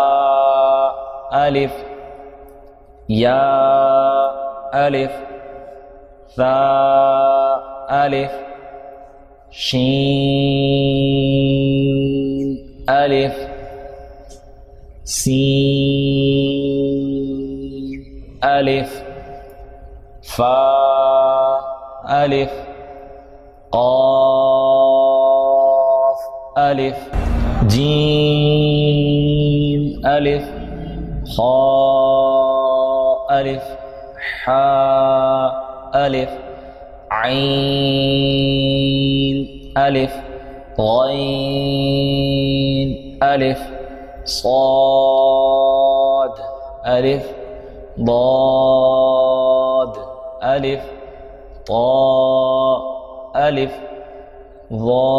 الف یا، الف ثا، الف شین، الف سین، الف فا، الف قاف، الف جیم، الف خا، الف حا، الف عین، الف غین، الف صاد، الف ضاد، الف طا، الف ظا،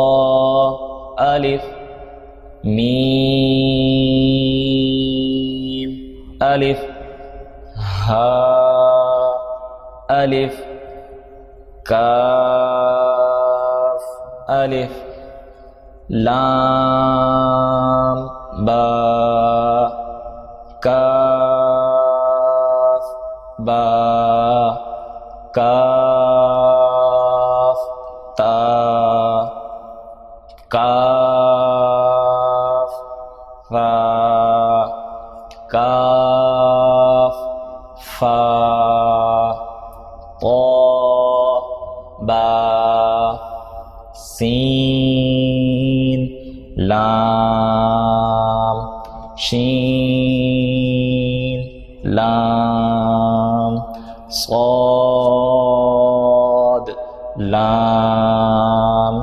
الف میم، الف ہا، الف کاف، الف لام با، کاف با، کاف تا، کاف فا، کاف فا، طا با، سین لام، شین لام، صاد لام،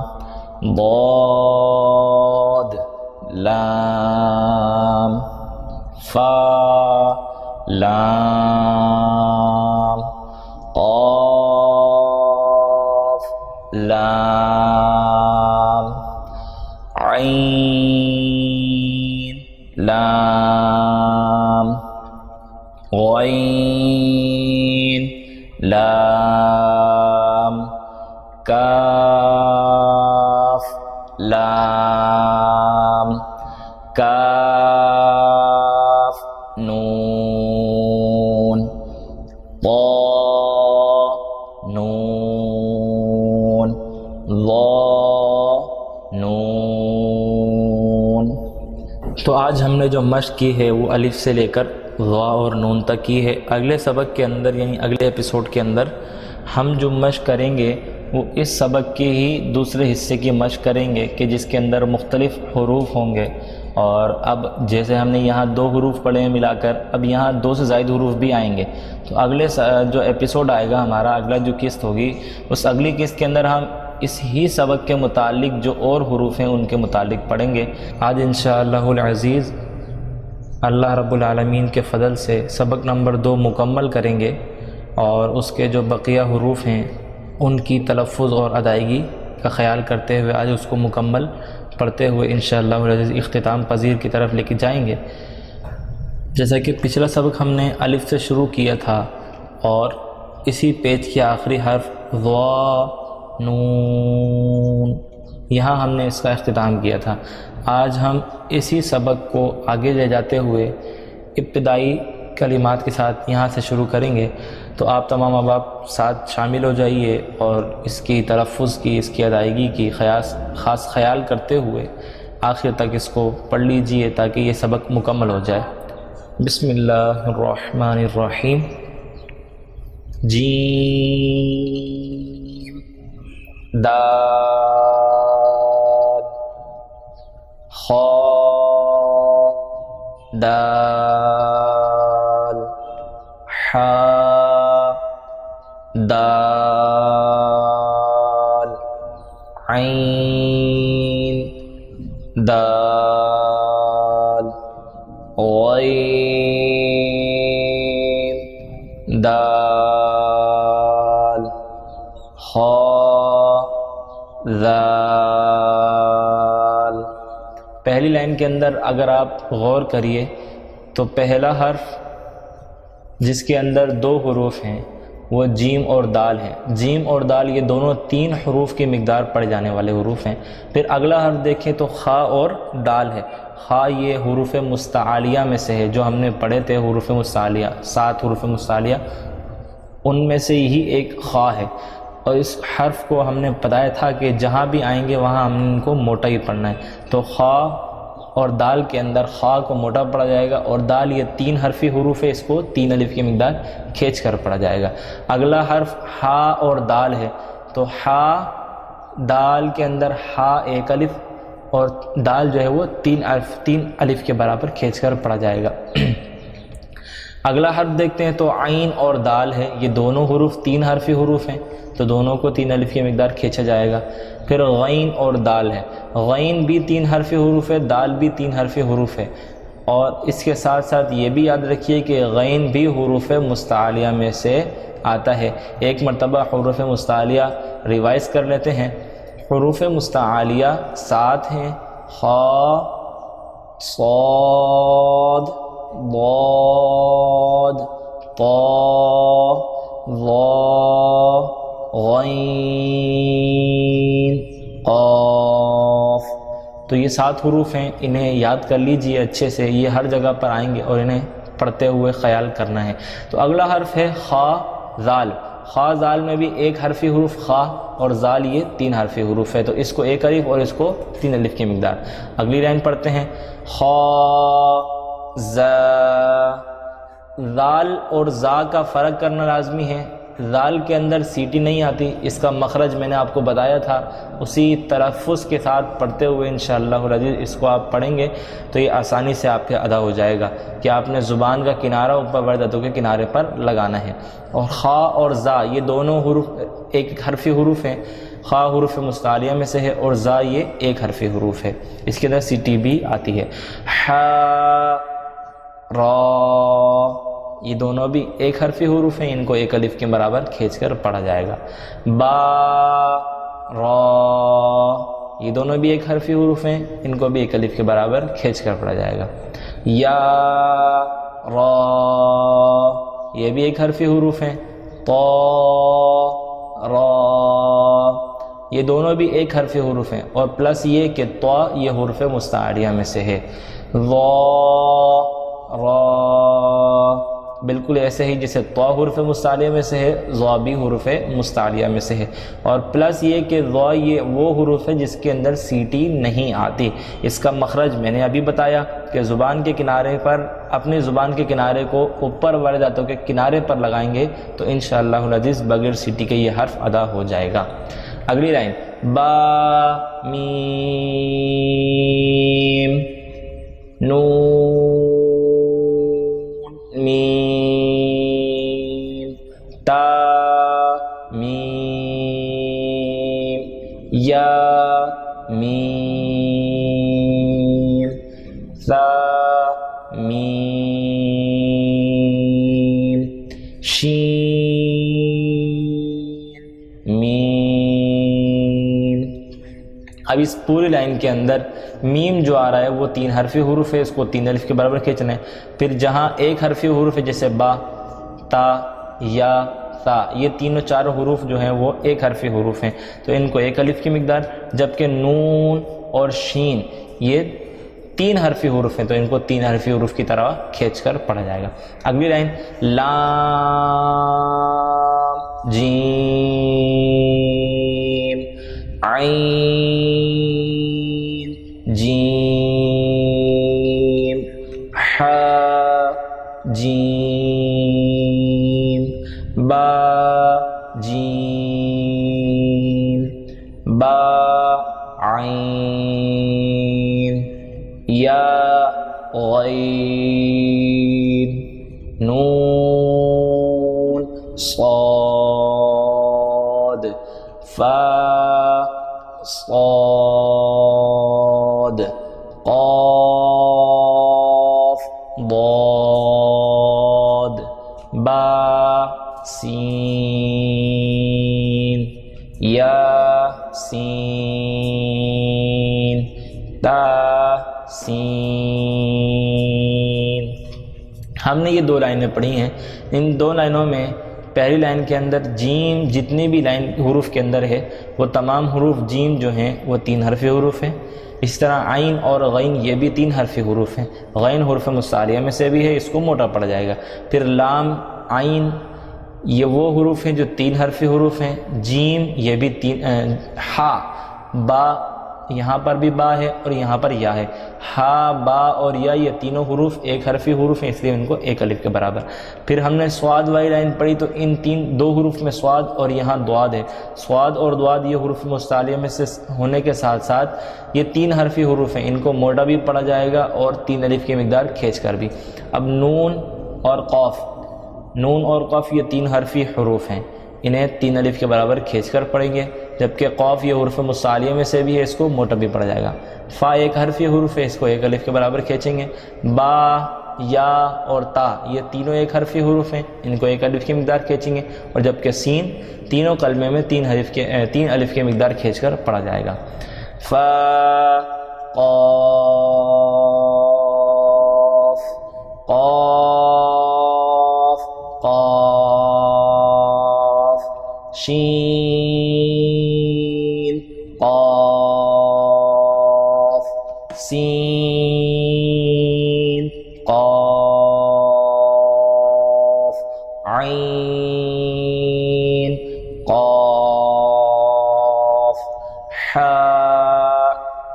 ضاد لام، فا لام، قاف لام، عین لام، غین لام، کاف لام، کاف نون، طا نون، ظا نون۔ تو آج ہم نے جو مشق کی ہے وہ الف سے لے کر ظا اور نون تک کی ہے۔ اگلے سبق کے اندر یعنی اگلے ایپیسوڈ کے اندر ہم جو مشق کریں گے وہ اس سبق کی ہی دوسرے حصے کی مشق کریں گے کہ جس کے اندر مختلف حروف ہوں گے، اور اب جیسے ہم نے یہاں 2 حروف پڑھے ہیں ملا کر، اب یہاں 2 سے زائد حروف بھی آئیں گے، تو اگلے جو ایپیسوڈ آئے گا ہمارا، اگلا جو قسط ہوگی، اس اگلی قسط کے اندر ہم اس ہی سبق کے متعلق جو اور حروف ہیں ان کے متعلق پڑھیں گے۔ آج انشاءاللہ العزیز اللہ رب العالمین کے فضل سے سبق نمبر 2 مکمل کریں گے، اور اس کے جو بقیہ حروف ہیں ان کی تلفظ اور ادائیگی کا خیال کرتے ہوئے آج اس کو مکمل پڑھتے ہوئے انشاءاللہ العزیز اختتام پذیر کی طرف لے کے جائیں گے۔ جیسا کہ پچھلا سبق ہم نے الف سے شروع کیا تھا، اور اسی پیج کے آخری حرف ضا نون، یہاں ہم نے اس کا اختتام کیا تھا۔ آج ہم اسی سبق کو آگے لے جاتے ہوئے ابتدائی کلمات کے ساتھ یہاں سے شروع کریں گے، تو آپ تمام احباب ساتھ شامل ہو جائیے اور اس کی تلفظ کی، اس کی ادائیگی کی خاص خیال کرتے ہوئے آخر تک اس کو پڑھ لیجئے تاکہ یہ سبق مکمل ہو جائے۔ بسم اللہ الرحمن الرحیم۔ جیم دال خا دال حا دال عین دال غین دال خا ذال۔ پہلی لائن کے اندر اگر آپ غور کریے تو پہلا حرف جس کے اندر 2 حروف ہیں وہ جیم اور دال ہیں۔ جیم اور دال یہ دونوں 3 حروف کی مقدار پڑ جانے والے حروف ہیں۔ پھر اگلا حرف دیکھیں تو خا اور دال ہے۔ خا یہ حروف مستعالیہ میں سے ہے، جو ہم نے پڑھے تھے حروف مستعالیہ، 7 حروف مستعالیہ، ان میں سے ہی ایک خا ہے، اور اس حرف کو ہم نے بتایا تھا کہ جہاں بھی آئیں گے وہاں ہم ان کو موٹا ہی پڑھنا ہے۔ تو خا اور دال کے اندر خا کو موٹا پڑھا جائے گا، اور دال یہ 3 حرفی حروف ہے، اس کو 3 الف کی مقدار کھینچ کر پڑھا جائے گا۔ اگلا حرف ہا اور دال ہے، تو ہا دال کے اندر ہا 1 الف، اور دال جو ہے وہ 3 الف کے برابر کھینچ کر پڑھا جائے گا۔ اگلا حرف دیکھتے ہیں تو عین اور دال ہے، یہ دونوں حروف 3 حرفی حروف ہیں، تو دونوں کو 3 الف کی مقدار کھینچا جائے گا۔ پھر غین اور دال ہے، غین بھی 3 حرفی حروف ہے، دال بھی 3 حرفی حروف ہے، اور اس کے ساتھ ساتھ یہ بھی یاد رکھیے کہ غین بھی حروف مستعالیہ میں سے آتا ہے۔ ایک مرتبہ حروف مستعالیہ ریوائز کر لیتے ہیں۔ حروف مستعالیہ 7 ہیں، خا صاد ضاد طا ظا غین قاف۔ تو یہ 7 حروف ہیں، انہیں یاد کر لیجئے اچھے سے، یہ ہر جگہ پر آئیں گے اور انہیں پڑھتے ہوئے خیال کرنا ہے۔ تو اگلا حرف ہے خا ذال۔ خا ذال میں بھی 1 حرفی حروف خا، اور ذال یہ 3 حرفی حروف ہے، تو اس کو 1 الف اور اس کو 3 الف کی مقدار۔ اگلی لائن پڑھتے ہیں خا زا۔ ذال اور زا کا فرق کرنا لازمی ہے۔ ذال کے اندر سیٹی نہیں آتی، اس کا مخرج میں نے آپ کو بتایا تھا، اسی تلفظ کے ساتھ پڑھتے ہوئے انشاءاللہ العزیز اس کو آپ پڑھیں گے تو یہ آسانی سے آپ کے ادا ہو جائے گا کہ آپ نے زبان کا کنارہ اوپر وردتوں کے کنارے پر لگانا ہے۔ اور خا اور زا یہ دونوں حروف 1 حرفی حروف ہیں۔ خا حروف مستعالیہ میں سے ہے، اور زا یہ 1 حرفی حروف ہے، اس کے اندر سیٹی بھی آتی ہے۔ حا را یہ دونوں بھی 1 حرفی حروف ہیں، ان کو 1 الف کے برابر کھینچ کر پڑھا جائے گا۔ با را یہ دونوں بھی 1 حرفی حروف ہیں، ان کو بھی 1 الف کے برابر کھینچ کر پڑھا جائے گا۔ یا را یہ بھی 1 حرفی حروف ہیں۔ طا را یہ دونوں بھی 1 حرفی حروف ہیں، اور پلس یہ کہ طا یہ حروف مستعالیہ میں سے ہے۔ ظا را بالکل ایسے ہی جیسے طا حروف مستعلیہ میں سے ہے، ظا بھی حروف مستعلیہ میں سے ہے، اور پلس یہ کہ ظا یہ وہ حروف ہے جس کے اندر سیٹی نہیں آتی۔ اس کا مخرج میں نے ابھی بتایا کہ زبان کے کنارے پر، اپنی زبان کے کنارے کو اوپر والے دانتوں کے کنارے پر لگائیں گے تو انشاءاللہ العزیز بغیر سیٹی کے یہ حرف ادا ہو جائے گا۔ اگلی لائن با میم نون میم تا میم یا میم ثا میم شین میم۔ اب اس پوری لائن کے اندر میم جو آ رہا ہے وہ 3 حرفی حروف ہے، اس کو 3 الف کے برابر کھینچنا ہے۔ پھر جہاں 1 حرفی حروف ہے جیسے با، تا، یا، ثا، یہ تینوں 4 حروف جو ہیں وہ 1 حرفی حروف ہیں تو ان کو 1 الف کی مقدار، جبکہ نون اور شین یہ 3 حرفی حروف ہیں تو ان کو 3 حرفی حروف کی طرح کھینچ کر پڑھا جائے گا۔ اگلی لائن لام جیم عین جیم حا جیم با جیم با عین یا غین نون صاد فا صاد قاف ضاد با سین یا سین تا سین۔ ہم نے یہ 2 لائنیں پڑھی ہیں، ان 2 لائنوں میں پہلی لائن کے اندر جیم جتنی بھی لائن حروف کے اندر ہے وہ تمام حروف جیم جو ہیں وہ 3 حرفی حروف ہیں۔ اس طرح عین اور غین یہ بھی 3 حرفی حروف ہیں، غین حروف مستعلیہ میں سے بھی ہے، اس کو موٹا پڑ جائے گا۔ پھر لام عین یہ وہ حروف ہیں جو 3 حرفی حروف ہیں، جیم یہ بھی 3، ہا با یہاں پر بھی با ہے اور یہاں پر یا ہے، ہا با اور یا یہ تینوں حروف 1 حرفی حروف ہیں، اس لیے ان کو 1 الف کے برابر۔ پھر ہم نے سواد والی لائن پڑھی تو ان 2 حروف میں سواد اور یہاں دواد ہے، سواد اور دواد یہ حروف مستعلیہ میں سے ہونے کے ساتھ ساتھ یہ 3 حرفی حروف ہیں، ان کو موٹا بھی پڑھا جائے گا اور 3 الف کی مقدار کھینچ کر بھی۔ اب نون اور قاف، نون اور قاف یہ 3 حرفی حروف ہیں، انہیں 3 الف کے برابر کھینچ کر پڑھیں گے، جبکہ قاف یہ حروف مستعلیہ میں سے بھی ہے، اس کو موٹا بھی پڑھا جائے گا۔ فا 1 حرفی حروف ہے، اس کو 1 الف کے برابر کھینچیں گے۔ با، یا اور تا یہ تینوں 1 حرفی حروف ہیں، ان کو 1 الف کی مقدار کھینچیں گے، اور جبکہ سین تینوں کلمے میں 3 الف کی مقدار کھینچ کر پڑھا جائے گا۔ فا قاف قاف قاف شین قاف سین قاف عین قاف حا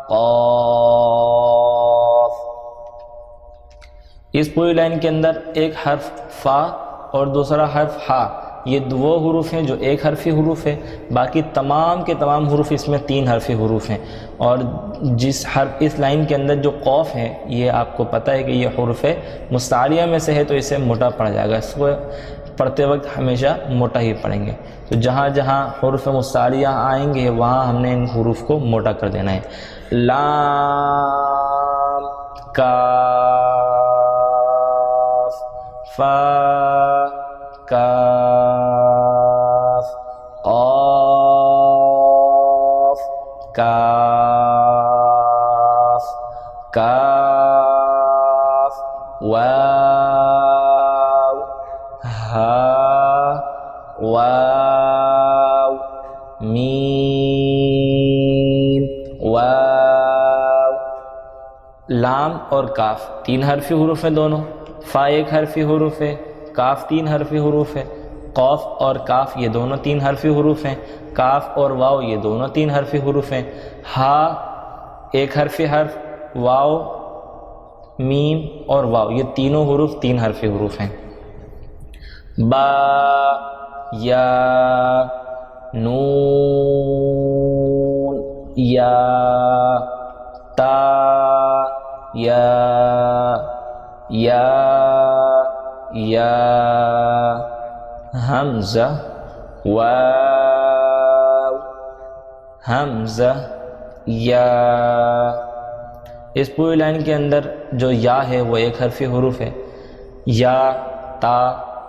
قاف۔ اس پوری لائن کے اندر ایک حرف فا اور دوسرا حرف ہا، یہ 2 حروف ہیں جو 1 حرفی حروف ہے، باقی تمام کے تمام حروف اس میں 3 حرفی حروف ہیں، اور اس لائن کے اندر جو قوف ہے یہ آپ کو پتہ ہے کہ یہ حروف مستعلیہ میں سے ہے تو اسے موٹا پڑ جائے گا، اس کو پڑھتے وقت ہمیشہ موٹا ہی پڑھیں گے۔ تو جہاں جہاں حروف مستعلیہ آئیں گے وہاں ہم نے ان حروف کو موٹا کر دینا ہے۔ لام کاف فا کاف قاف کاف کاف واو ہا واو میم واو۔ لام اور کاف 3 حرفی حروف ہیں دونوں، فا 1 حرفی حروف ہے، کاف 3 حرفی حروف ہے، قوف اور کاف یہ دونوں 3 حرفی حروف ہیں، کاف اور واو یہ دونوں 3 حرفی حروف ہیں، ہا 1 حرفی حرف، واو، میم اور واو یہ تینوں حروف 3 حرفی حروف ہیں، با، یا، نون، یا، تا، یا، حمزہ، واو، حمزہ، یا۔ اس پوری لائن کے اندر جو یا ہے وہ 1 حرفی حروف ہے، یا، تا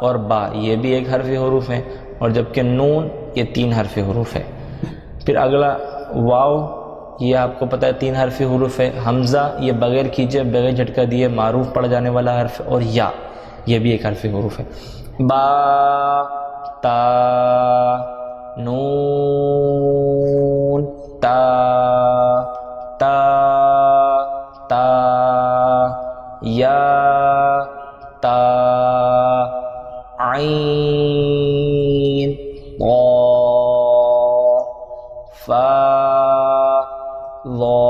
اور با یہ بھی 1 حرفی حروف ہیں، اور جبکہ نون یہ 3 حرفی حروف ہے۔ پھر اگلا واو یہ آپ کو پتہ ہے 3 حرفی حروف ہے، حمزہ یہ بغیر کھینچے بغیر جھٹکا دیے معروف پڑ جانے والا حرف ہے، اور یا یہ بھی 1 حرفی حروف ہے، با، تا، نون، تا، یا، تا، عین، ضا، فا، ضا۔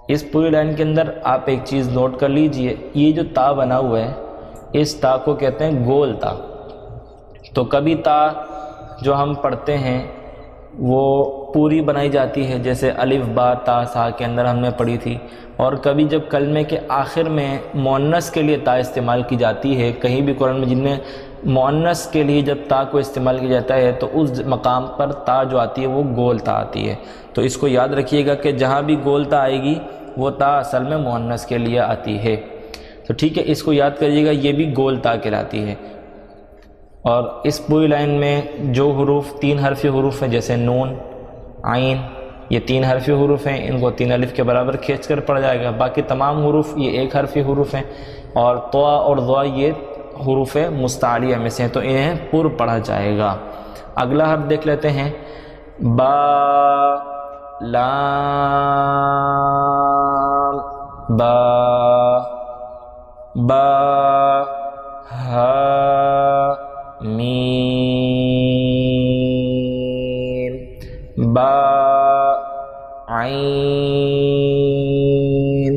اس پوری لائن کے اندر آپ ایک چیز نوٹ کر لیجئے، یہ جو تا بنا ہوا ہے اس تا کو کہتے ہیں گول تا۔ تو کبھی تا جو ہم پڑھتے ہیں وہ پوری بنائی جاتی ہے، جیسے الف با تا سا کے اندر ہم نے پڑھی تھی، اور کبھی جب کلمے کے آخر میں مؤنث کے لیے تا استعمال کی جاتی ہے، کہیں بھی قرآن مجید میں مؤنث کے لیے جب تا کو استعمال کیا جاتا ہے تو اس مقام پر تا جو آتی ہے وہ گول تا آتی ہے۔ تو اس کو یاد رکھیے گا کہ جہاں بھی گول تا آئے گی وہ تا اصل میں مؤنث کے لیے آتی ہے، تو ٹھیک ہے، اس کو یاد کریے گا، یہ بھی گول تا کہلاتی ہے۔ اور اس پوری لائن میں جو حروف 3 حرفی حروف ہیں جیسے نون، عین یہ 3 حرفی حروف ہیں، ان کو 3 الف کے برابر کھینچ کر پڑھا جائے گا، باقی تمام حروف یہ 1 حرفی حروف ہیں، اور طوا اور ضا یہ حروف مستعلیہ میں سے ہیں، تو انہیں پر پڑھا جائے گا۔ اگلا حرف دیکھ لیتے ہیں، با، لام، با، ہا، میم، با، عین،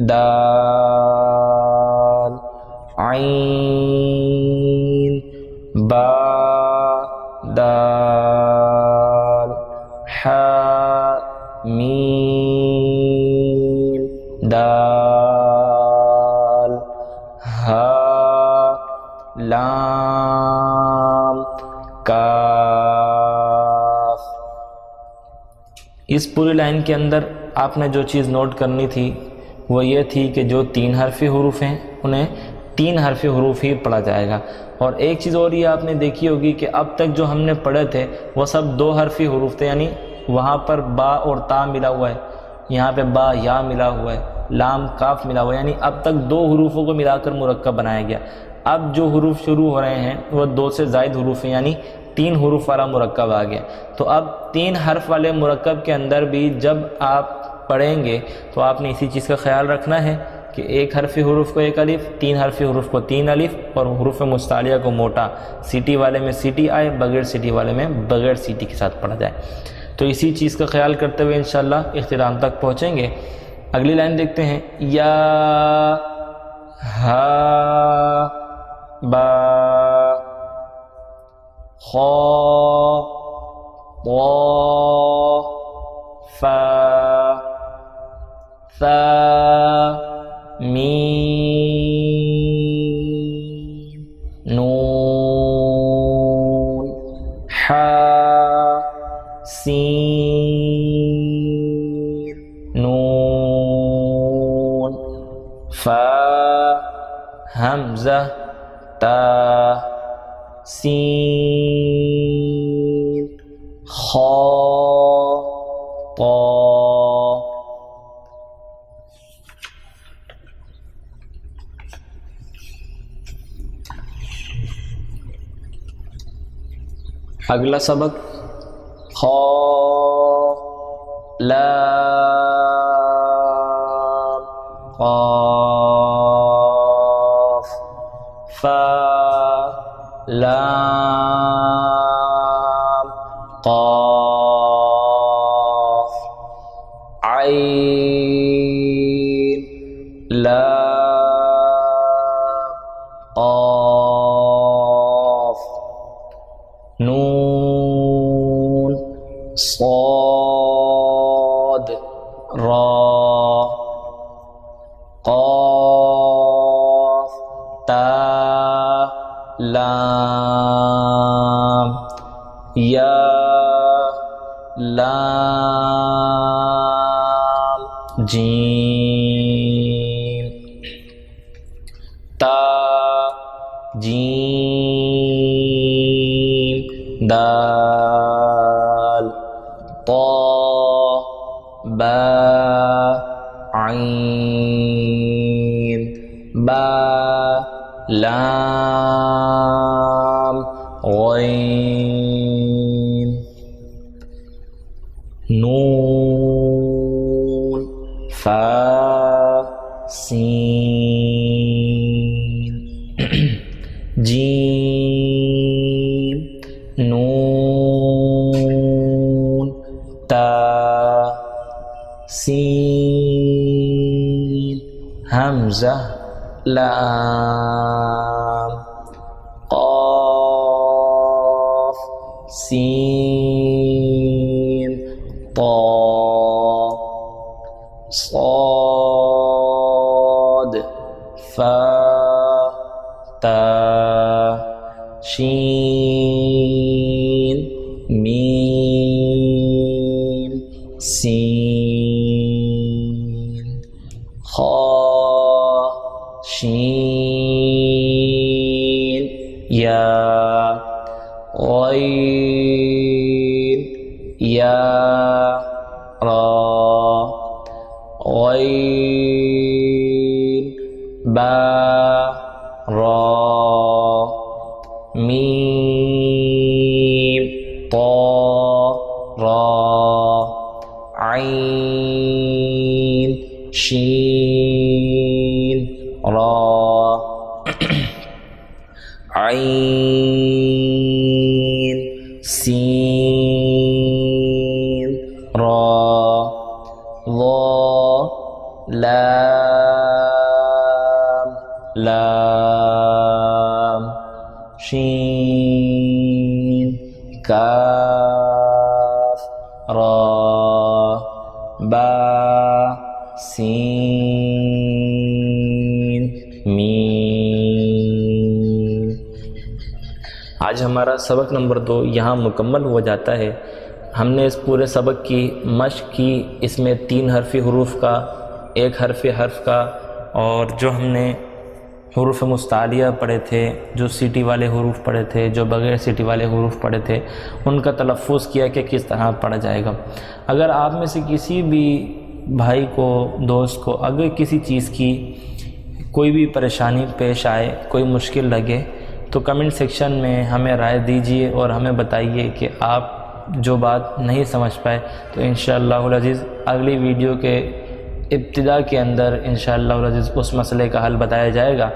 دال، عین، با، دال، حا، میم، دال، ہا، لام، کاف۔ اس پوری لائن کے اندر آپ نے جو چیز نوٹ کرنی تھی وہ یہ تھی کہ جو 3 حرفی حروف ہیں انہیں 3 حرفی حروف ہی پڑھا جائے گا، اور ایک چیز اور یہ آپ نے دیکھی ہوگی کہ اب تک جو ہم نے پڑھے تھے وہ سب 2 حرفی حروف تھے، یعنی وہاں پر با اور تا ملا ہوا ہے، یہاں پہ با یا ملا ہوا ہے، لام کاف ملا ہوا ہے، یعنی اب تک 2 حروفوں کو ملا کر مرکب بنایا گیا۔ اب جو حروف شروع ہو رہے ہیں وہ 2 سے زائد حروف ہیں، یعنی 3 حروف والا مرکب آ گیا۔ تو اب 3 حرف والے مرکب کے اندر بھی جب آپ پڑھیں گے تو آپ نے اسی چیز کا خیال رکھنا ہے کہ 1 حرفی حروف کو 1 الف، 3 حرفی حروف کو 3 الف، اور حروف مستعلیہ کو موٹا سیٹی والے میں سیٹی آئے، بغیر سیٹی والے میں بغیر سیٹی کے ساتھ پڑھا جائے۔ تو اسی چیز کا خیال کرتے ہوئے انشاءاللہ اختتام تک پہنچیں گے۔ اگلی لائن دیکھتے ہیں، یا، ہا، با، خا، طا، فا، ثا، میم، نون، حا، سین، نون، فا، حمزہ، تا، سین، خا، طا۔ اگلا سبق، خا، لام، قاف، نون صاد را قاف تا لام یا لام جیم تا جیم دال طا با عین با لام غین نون فا سین جیم نون تا سین حمزہ لام قاف سین طا صاد فا تا شین میم سین خا شین یا غین یا را غین با را میم طا را عین شین را عین سین را ضا لام لام شین کاف را با سین میم۔ آج ہمارا سبق نمبر 2 یہاں مکمل ہو جاتا ہے۔ ہم نے اس پورے سبق کی مشق کی، اس میں 3 حرفی حروف کا، 1 حرفی حرف کا، اور جو ہم نے حروف مستعلیہ پڑھے تھے، جو سیٹی والے حروف پڑھے تھے، جو بغیر سیٹی والے حروف پڑھے تھے، ان کا تلفظ کیا کہ کس طرح پڑھا جائے گا۔ اگر آپ میں سے کسی بھی بھائی کو، دوست کو اگر کسی چیز کی کوئی بھی پریشانی پیش آئے، کوئی مشکل لگے، تو کمنٹ سیکشن میں ہمیں رائے دیجیے اور ہمیں بتائیے کہ آپ جو بات نہیں سمجھ پائے، تو انشاءاللہ العزیز اگلی ویڈیو کے ابتدا کے اندر انشاءاللہ العزیز اس مسئلے کا حل بتایا جائے گا۔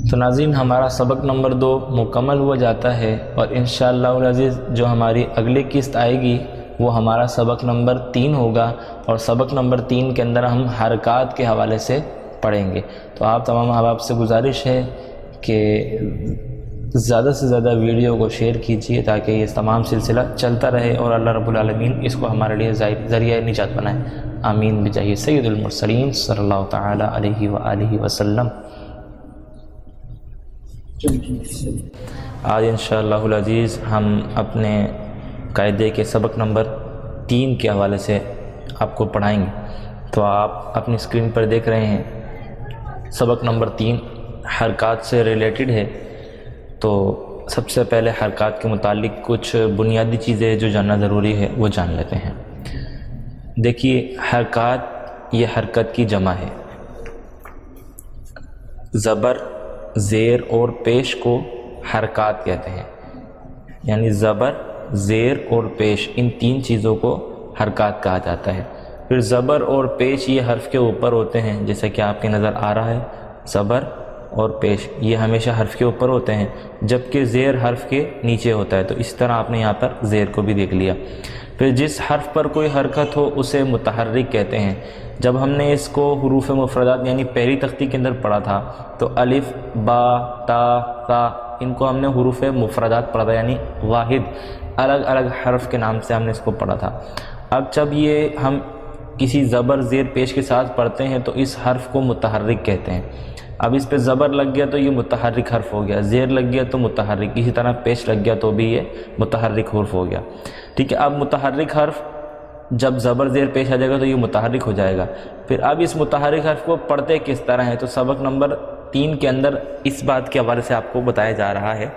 تو ناظرین، ہمارا سبق نمبر 2 مکمل ہو جاتا ہے، اور انشاءاللہ العزیز جو ہماری اگلی قسط آئے گی وہ ہمارا سبق نمبر 3 ہوگا، اور سبق نمبر 3 کے اندر ہم حرکات کے حوالے سے پڑھیں گے۔ تو آپ تمام احباب سے گزارش ہے کہ زیادہ سے زیادہ ویڈیو کو شیئر کیجیے تاکہ یہ تمام سلسلہ چلتا رہے، اور اللہ رب العالمین اس کو ہمارے لیے ذریعہ نجات بنائے۔ آمین بجاہ سید المرسلین صلی اللہ تعالی علیہ وآلہ وسلم۔ آج انشاءاللہ العزیز ہم اپنے قاعدے کے سبق نمبر 3 کے حوالے سے آپ کو پڑھائیں گے۔ تو آپ اپنی اسکرین پر دیکھ رہے ہیں سبق نمبر 3 حرکات سے ریلیٹڈ ہے۔ تو سب سے پہلے حرکات کے متعلق کچھ بنیادی چیزیں جو جاننا ضروری ہے وہ جان لیتے ہیں۔ دیکھیے، حرکات یہ حرکت کی جمع ہے۔ زبر، زیر اور پیش کو حرکات کہتے ہیں، یعنی زبر، زیر اور پیش، ان 3 چیزوں کو حرکات کہا جاتا ہے۔ پھر زبر اور پیش یہ حرف کے اوپر ہوتے ہیں، جیسا کہ آپ کے نظر آ رہا ہے، زبر اور پیش یہ ہمیشہ حرف کے اوپر ہوتے ہیں، جبکہ زیر حرف کے نیچے ہوتا ہے۔ تو اس طرح آپ نے یہاں پر زیر کو بھی دیکھ لیا۔ پھر جس حرف پر کوئی حرکت ہو اسے متحرک کہتے ہیں۔ جب ہم نے اس کو حروف مفردات یعنی پہلی تختی کے اندر پڑھا تھا تو الف، با، تا، ثا، ان کو ہم نے حروف مفردات پڑھا تھا، یعنی واحد الگ الگ حرف کے نام سے ہم نے اس کو پڑھا تھا۔ اب جب یہ ہم کسی زبر زیر پیش کے ساتھ پڑھتے ہیں تو اس حرف کو متحرک کہتے ہیں۔ اب اس پہ زبر لگ گیا تو یہ متحرک حرف ہو گیا، زیر لگ گیا تو متحرک، اسی طرح پیش لگ گیا تو بھی یہ متحرک حرف ہو گیا۔ ٹھیک ہے، اب متحرک حرف جب زبر زیر پیش آ جائے گا تو یہ متحرک ہو جائے گا۔ پھر اب اس متحرک حرف کو پڑھتے کس طرح ہے تو سبق نمبر 3 کے اندر اس بات کے حوالے سے آپ کو بتایا جا رہا ہے،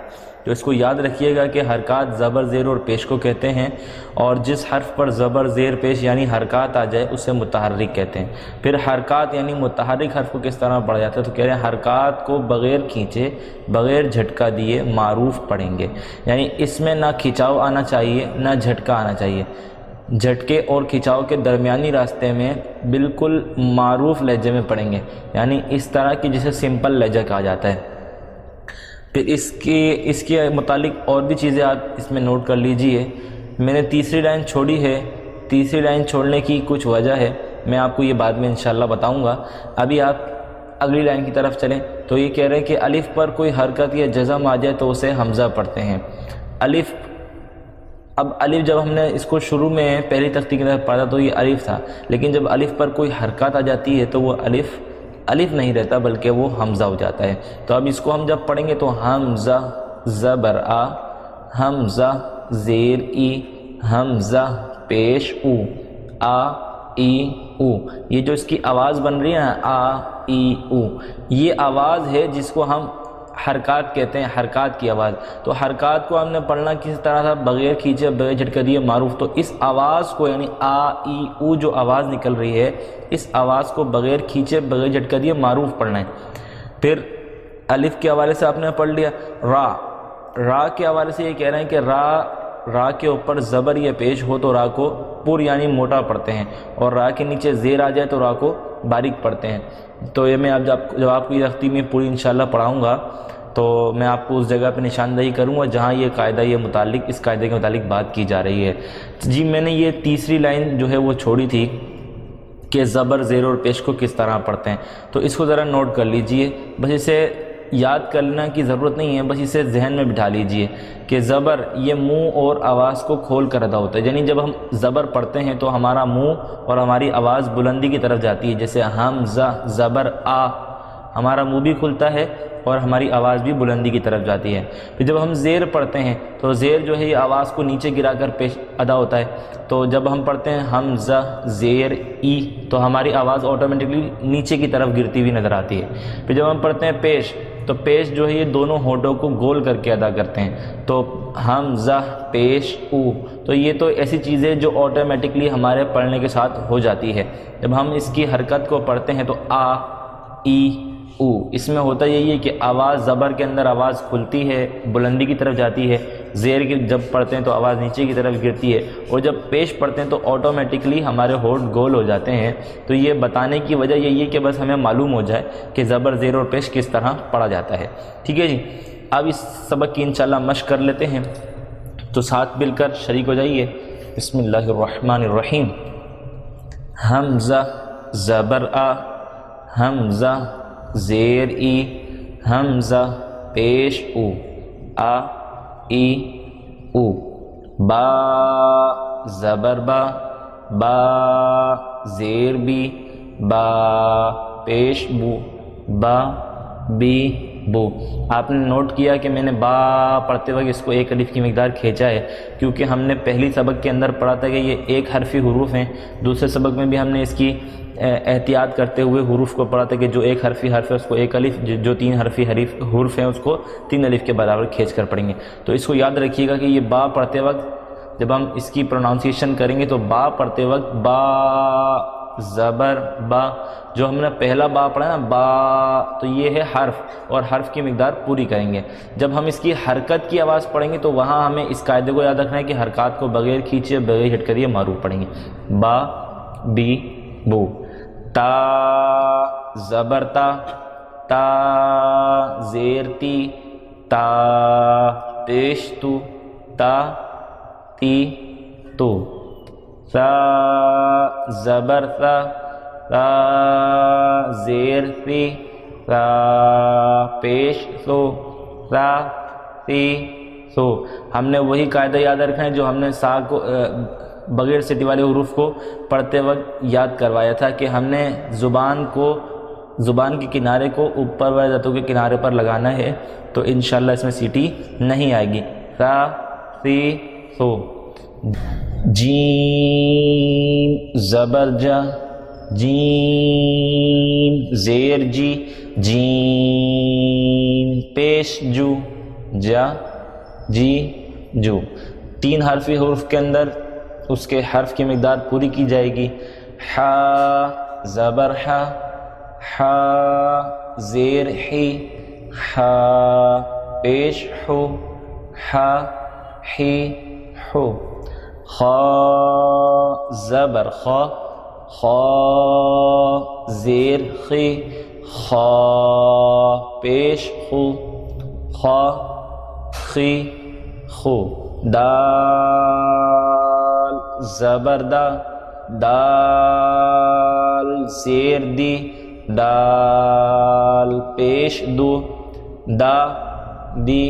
تو اس کو یاد رکھیے گا کہ حرکات زبر زیر اور پیش کو کہتے ہیں، اور جس حرف پر زبر زیر پیش یعنی حرکات آ جائے اسے متحرک کہتے ہیں۔ پھر حرکات یعنی متحرک حرف کو کس طرح پڑھا جاتا ہے تو کہہ رہے ہیں حرکات کو بغیر کھینچے بغیر جھٹکا دیے معروف پڑھیں گے، یعنی اس میں نہ کھنچاؤ آنا چاہیے نہ جھٹکا آنا چاہیے، جھٹکے اور کھنچاؤ کے درمیانی راستے میں بالکل معروف لہجے میں پڑھیں گے، یعنی اس طرح کی جسے سمپل لہجہ کہا جاتا ہے۔ پھر اس کے متعلق اور بھی چیزیں آپ اس میں نوٹ کر لیجئے۔ میں نے تیسری لائن چھوڑی ہے، تیسری لائن چھوڑنے کی کچھ وجہ ہے، میں آپ کو یہ بعد میں انشاءاللہ بتاؤں گا۔ ابھی آپ اگلی لائن کی طرف چلیں تو یہ کہہ رہے ہیں کہ الف پر کوئی حرکت یا جزم آ جائے تو اسے حمزہ پڑھتے ہیں۔ الف، اب الف جب ہم نے اس کو شروع میں پہلی تختی کی طرف پڑھا تو یہ الف تھا، لیکن جب الف پر کوئی حرکت آ جاتی ہے تو وہ الف نہیں رہتا بلکہ وہ حمزہ ہو جاتا ہے۔ تو اب اس کو ہم جب پڑھیں گے تو حمزہ زبر آ، حمزہ زیر ای، حمزہ پیش او، آ ای او، یہ جو اس کی آواز بن رہی ہے نا آ ای او، یہ آواز ہے جس کو ہم حرکات کہتے ہیں، حرکات کی آواز۔ تو حرکات کو ہم نے پڑھنا کس طرح تھا؟ بغیر کھینچے بغیر جھٹکا دیے معروف۔ تو اس آواز کو یعنی آ ای او جو آواز نکل رہی ہے اس آواز کو بغیر کھینچے بغیر جھٹکا دیے معروف پڑھنا ہے۔ پھر الف کے حوالے سے آپ نے پڑھ لیا۔ را کے حوالے سے یہ کہہ رہے ہیں کہ را کے اوپر زبر یا پیش ہو تو را کو پر یعنی موٹا پڑھتے ہیں، اور را کے نیچے زیر آ جائے تو را کو باریک پڑھتے ہیں۔ تو یہ میں جب آپ کو یہ تختی میں پوری انشاءاللہ پڑھاؤں گا تو میں آپ کو اس جگہ پہ نشاندہی کروں گا جہاں یہ قاعدہ اس قاعدے کے متعلق بات کی جا رہی ہے۔ جی میں نے یہ تیسری لائن جو ہے وہ چھوڑی تھی کہ زبر زیر اور پیش کو کس طرح پڑھتے ہیں، تو اس کو ذرا نوٹ کر لیجئے، بس اسے یاد کرنے کی ضرورت نہیں ہے، بس اسے ذہن میں بٹھا لیجئے کہ زبر یہ منہ اور آواز کو کھول کر ادا ہوتا ہے، یعنی جب ہم زبر پڑھتے ہیں تو ہمارا منہ اور ہماری آواز بلندی کی طرف جاتی ہے، جیسے حمزہ زبر آ، ہمارا منہ بھی کھلتا ہے اور ہماری آواز بھی بلندی کی طرف جاتی ہے۔ پھر جب ہم زیر پڑھتے ہیں تو زیر جو ہے یہ آواز کو نیچے گرا کر پیش ادا ہوتا ہے، تو جب ہم پڑھتے ہیں حمزہ زیر ای تو ہماری آواز آٹومیٹکلی نیچے کی طرف گرتی ہوئی نظر آتی ہے۔ پھر جب ہم پڑھتے ہیں پیش تو پیش جو ہے یہ دونوں ہونٹوں کو گول کر کے ادا کرتے ہیں، تو حمزہ پیش او، تو یہ تو ایسی چیز ہے جو آٹومیٹکلی ہمارے پڑھنے کے ساتھ ہو جاتی ہے۔ جب ہم اس کی حرکت کو پڑھتے ہیں تو آ ای او، اس میں ہوتا یہی ہے کہ آواز زبر کے اندر آواز کھلتی ہے، بلندی کی طرف جاتی ہے، زیر کی جب پڑھتے ہیں تو آواز نیچے کی طرف گرتی ہے، اور جب پیش پڑھتے ہیں تو آٹومیٹکلی ہمارے ہونٹ گول ہو جاتے ہیں۔ تو یہ بتانے کی وجہ یہی ہے کہ بس ہمیں معلوم ہو جائے کہ زبر زیر اور پیش کس طرح پڑھا جاتا ہے۔ ٹھیک ہے جی، اب اس سبق کی انشاءاللہ مشق کر لیتے ہیں، تو ساتھ مل کر شریک ہو جائیے۔ بسم اللہ الرحمن الرحیم۔ حمزہ زبر آ، حمزہ زیر ای، حمزہ پیش او، آ ای او، با زبر با، با زیر بی، با پیش بو، با بی بو۔ آپ نے نوٹ کیا کہ میں نے با پڑھتے وقت اس کو ایک الف کی مقدار کھینچا ہے، کیونکہ ہم نے پہلی سبق کے اندر پڑھا تھا کہ یہ ایک حرفی حروف ہیں، دوسرے سبق میں بھی ہم نے اس کی احتیاط کرتے ہوئے حروف کو پڑھا تھا کہ جو ایک حرفی حرف ہے اس کو ایک الف، جو 3 حرفی حروف ہیں اس کو 3 الف کے برابر کھینچ کر پڑھیں گے۔ تو اس کو یاد رکھیے گا کہ یہ با پڑھتے وقت جب ہم اس کی پروناؤنسیشن کریں گے تو با پڑھتے وقت با زبر با، جو ہم نے پہلا با پڑھا نا با، تو یہ ہے حرف، اور حرف کی مقدار پوری کریں گے۔ جب ہم اس کی حرکت کی آواز پڑھیں گے تو وہاں ہمیں اس قاعدے کو یاد رکھنا ہے کہ حرکات کو بغیر کھینچے بغیر ہٹ کر یہ معروف پڑھیں گے۔ با بی بو، تا زبر تا، تا زیر تی، تا پیش تو، تا تی تو، ثا زبر ثا، ثا زیر ثی، ثا پیش ثو، ثا ثی ثو۔ ہم نے وہی قاعدہ یاد رکھا ہے جو ہم نے سا کو بغیر سٹی والے حروف کو پڑھتے وقت یاد کروایا تھا کہ ہم نے زبان کے کنارے کو اوپر والے دانتوں کے کنارے پر لگانا ہے، تو انشاءاللہ اس میں سیٹی نہیں آئے گی۔ ثا ثی ثو۔ جیم زبر جا، جیم زیر جی، جیم پیش جو، جا جی جو۔ 3 حرفی حروف کے اندر اس کے حرف کی مقدار پوری کی جائے گی۔ ح زبر ح، ح زیر حی، ح پیش حو، ح حی حو۔ خ زبر خ، خ زیر خی، خ پیش خو، خ خی خو۔ دال زبر دا، دال زیر دی، دال پیش دو، دا دی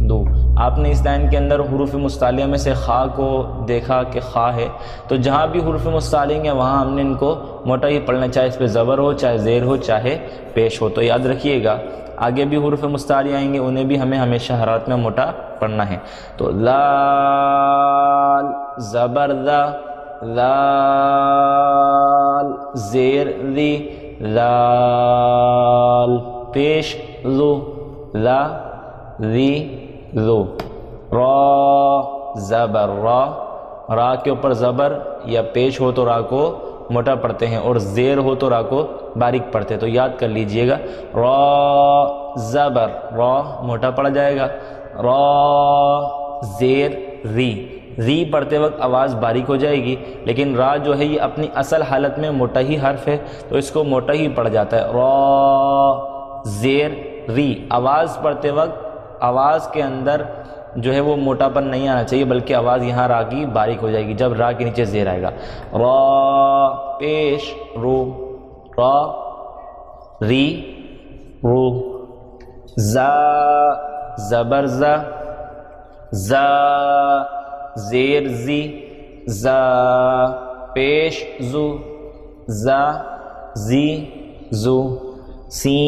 دو۔ آپ نے اس لائن کے اندر حروف مستعلیہ میں سے خا کو دیکھا کہ خا ہے، تو جہاں بھی حروف مستعلیہ ہیں وہاں ہم نے ان کو موٹا ہی پڑھنا، چاہے اس پہ زبر ہو، چاہے زیر ہو، چاہے پیش ہو۔ تو یاد رکھیے گا آگے بھی حروف مستعلیہ آئیں گے، انہیں بھی ہمیں ہمیشہ حرارت میں موٹا پڑھنا ہے۔ تو لال زبر ذا، لال زیر ذی، لال پیش ذو، لا ذی ذو۔ را زبر را، را کے اوپر زبر یا پیش ہو تو را کو موٹا پڑھتے ہیں، اور زیر ہو تو را کو باریک پڑھتے ہیں، تو یاد کر لیجئے گا۔ را زبر را موٹا پڑا جائے گا، را زیر ری، ری پڑھتے وقت آواز باریک ہو جائے گی، لیکن را جو ہے یہ اپنی اصل حالت میں موٹا ہی حرف ہے، تو اس کو موٹا ہی پڑھ جاتا ہے۔ را زیر ری، آواز پڑھتے وقت آواز کے اندر جو ہے وہ موٹا پن نہیں آنا چاہیے، بلکہ آواز یہاں را کی باریک ہو جائے گی جب را کے نیچے زیر آئے گا۔ را پیش رو، را ری رو۔ زا زبر زا، زا زیر زی، زا پیش زو، زا زی زو۔ سین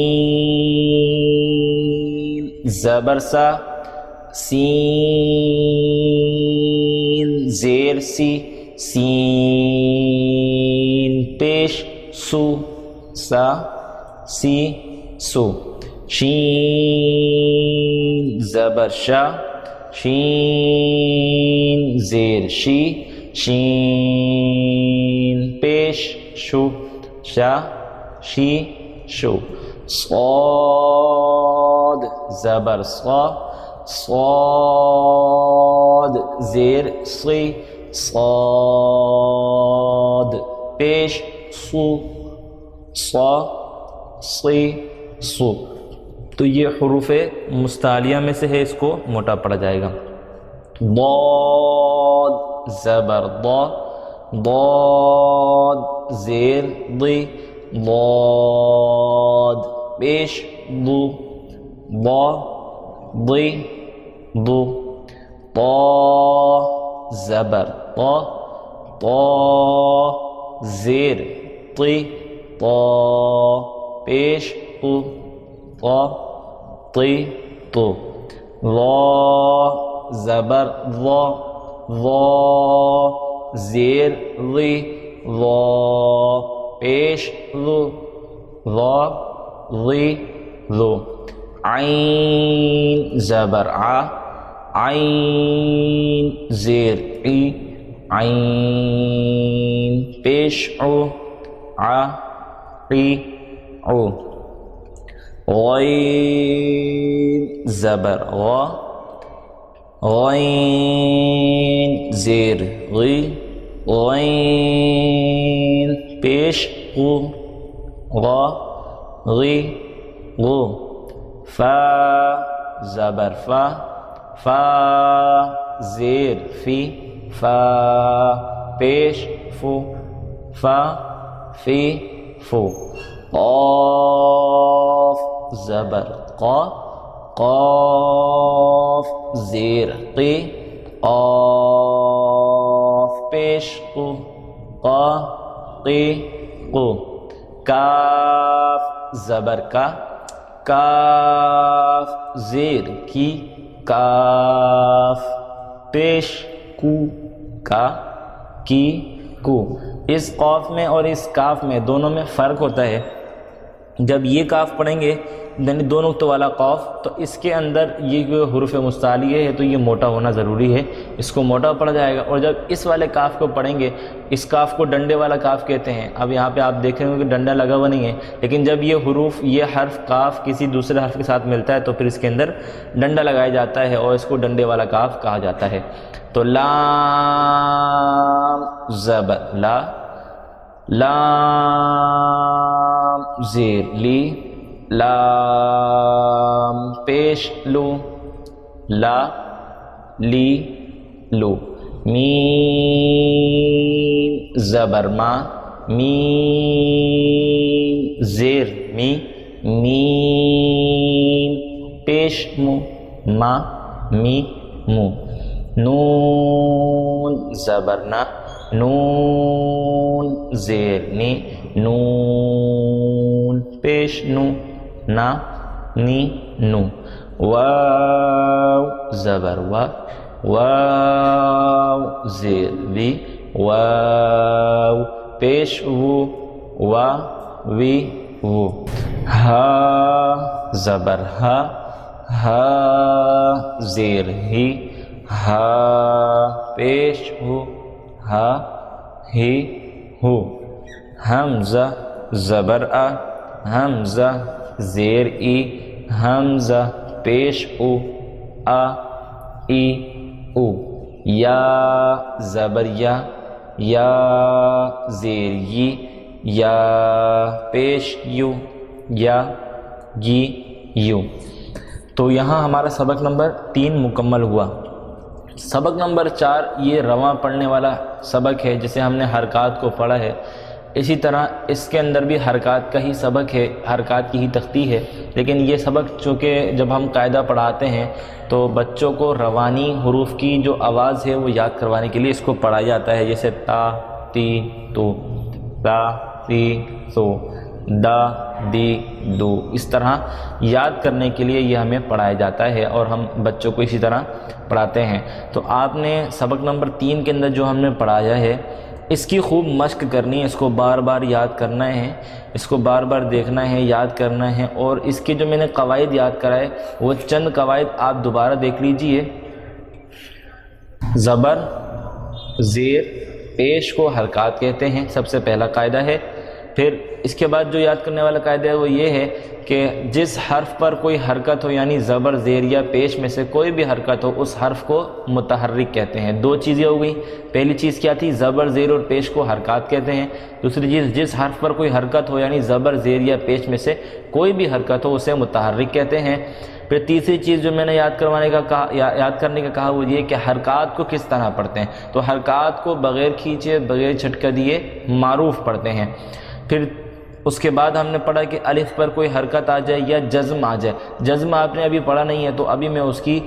زبر سا، سین زیر سی، سین پیش سو، سا سی سو۔ شین زبر شا، شین زیر شی، شین پیش شو، شا شی شو۔ صاد زبر صا، صاد زیر صی، صاد پیش صو، صا صی صو۔ تو یہ حروف مستعلیہ میں سے ہے، اس کو موٹا پڑا جائے گا۔ ضاد زبر ضا، ضاد زیر ضی، ضاد پیش ضو، ضا ضی ضو۔ طا زبر طا، طا زیر طی، طا پیش طو، طا طی طو۔ ظا زبر ظا، ظا زیر ظی، ظا پیش ظو، ظا ظی ظو۔ عین زبر ع، عین زیر عی، عین پیش عو، ع عی عو۔ غین زبر غا، غین زیر غی، غین پیش غو، غا غی غو۔ فا زبر فا، فا زیر فی، فا پیش فو فا فی فو قاف زبر قا قاف زیر قی قاف پیش قو قا قی قو کاف زبر کا کاف زیر کی کاف پیش کو کا کی کو. اس قاف میں اور اس کاف میں دونوں میں فرق ہوتا ہے. جب یہ کاف پڑھیں گے یعنی دو نقطوں والا قاف تو اس کے اندر یہ جو حروف مستعلیہ ہے تو یہ موٹا ہونا ضروری ہے, اس کو موٹا پڑھا جائے گا. اور جب اس والے کاف کو پڑھیں گے, اس کاف کو ڈنڈے والا کاف کہتے ہیں. اب یہاں پہ آپ دیکھ رہے ہوں کہ ڈنڈا لگا ہوا نہیں ہے, لیکن جب یہ حروف یہ حرف کاف کسی دوسرے حرف کے ساتھ ملتا ہے تو پھر اس کے اندر ڈنڈا لگایا جاتا ہے اور اس کو ڈنڈے والا کاف کہا جاتا ہے. تو لام زبر لا, لام زیر لی, لام پیش لو, لا لی لو, میم زبر ما, میم زیر می, میم پیش مو, ما می مو, نون زبر نا, نون زیر نی, نون پیش نو, نا نی نو, واو زبر وا, واو زیر وی, واو پیش وو, وا وی وو, ہا زبر ہا, ہا زیر ہی, ہا پیش ہو, ہا ہی ہو, حمزہ زبر آ, حمزہ زیر ای, حمزہ پیش او, آ ای او, یا زبر یا, یا زیر یی, یا پیش یو, یا گی یو. تو یہاں ہمارا سبق نمبر 3 مکمل ہوا. سبق نمبر 4 یہ رواں پڑھنے والا سبق ہے جسے ہم نے حرکات کو پڑھا ہے. اسی طرح اس کے اندر بھی حرکات کا ہی سبق ہے, حرکات کی ہی تختی ہے, لیکن یہ سبق چونکہ جب ہم قاعدہ پڑھاتے ہیں تو بچوں کو روانی حروف کی جو آواز ہے وہ یاد کروانے کے لیے اس کو پڑھایا جاتا ہے. جیسے تا تی تو, تا تی تو, دا دی دو, اس طرح یاد کرنے کے لیے یہ ہمیں پڑھایا جاتا ہے اور ہم بچوں کو اسی طرح پڑھاتے ہیں. تو آپ نے سبق نمبر 3 کے اندر جو ہم نے پڑھایا ہے اس کی خوب مشق کرنی ہے, اس کو بار بار یاد کرنا ہے, اس کو بار بار دیکھنا ہے, یاد کرنا ہے. اور اس کے جو میں نے قواعد یاد کرائے وہ چند قواعد آپ دوبارہ دیکھ لیجئے. زبر زیر پیش کو حرکات کہتے ہیں, سب سے پہلا قاعدہ ہے. پھر اس کے بعد جو یاد کرنے والا قاعدہ ہے وہ یہ ہے کہ جس حرف پر کوئی حرکت ہو یعنی زبر زیر یا پیش میں سے کوئی بھی حرکت ہو اس حرف کو متحرک کہتے ہیں. 2 چیزیں ہو گئی. پہلی چیز کیا تھی؟ زبر زیر اور پیش کو حرکات کہتے ہیں. دوسری چیز جس حرف پر کوئی حرکت ہو یعنی زبر زیر یا پیش میں سے کوئی بھی حرکت ہو اسے متحرک کہتے ہیں. پھر تیسری چیز جو میں نے یاد کرنے کا کہا وہ یہ کہ حرکات کو کس طرح پڑھتے ہیں. تو حرکات کو بغیر کھینچے بغیر جھٹکا دیے معروف پڑھتے ہیں. پھر اس کے بعد ہم نے پڑھا کہ الف پر کوئی حرکت آ جائے یا جزم آ جائے. جزم آپ نے ابھی پڑھا نہیں ہے تو ابھی میں اس کی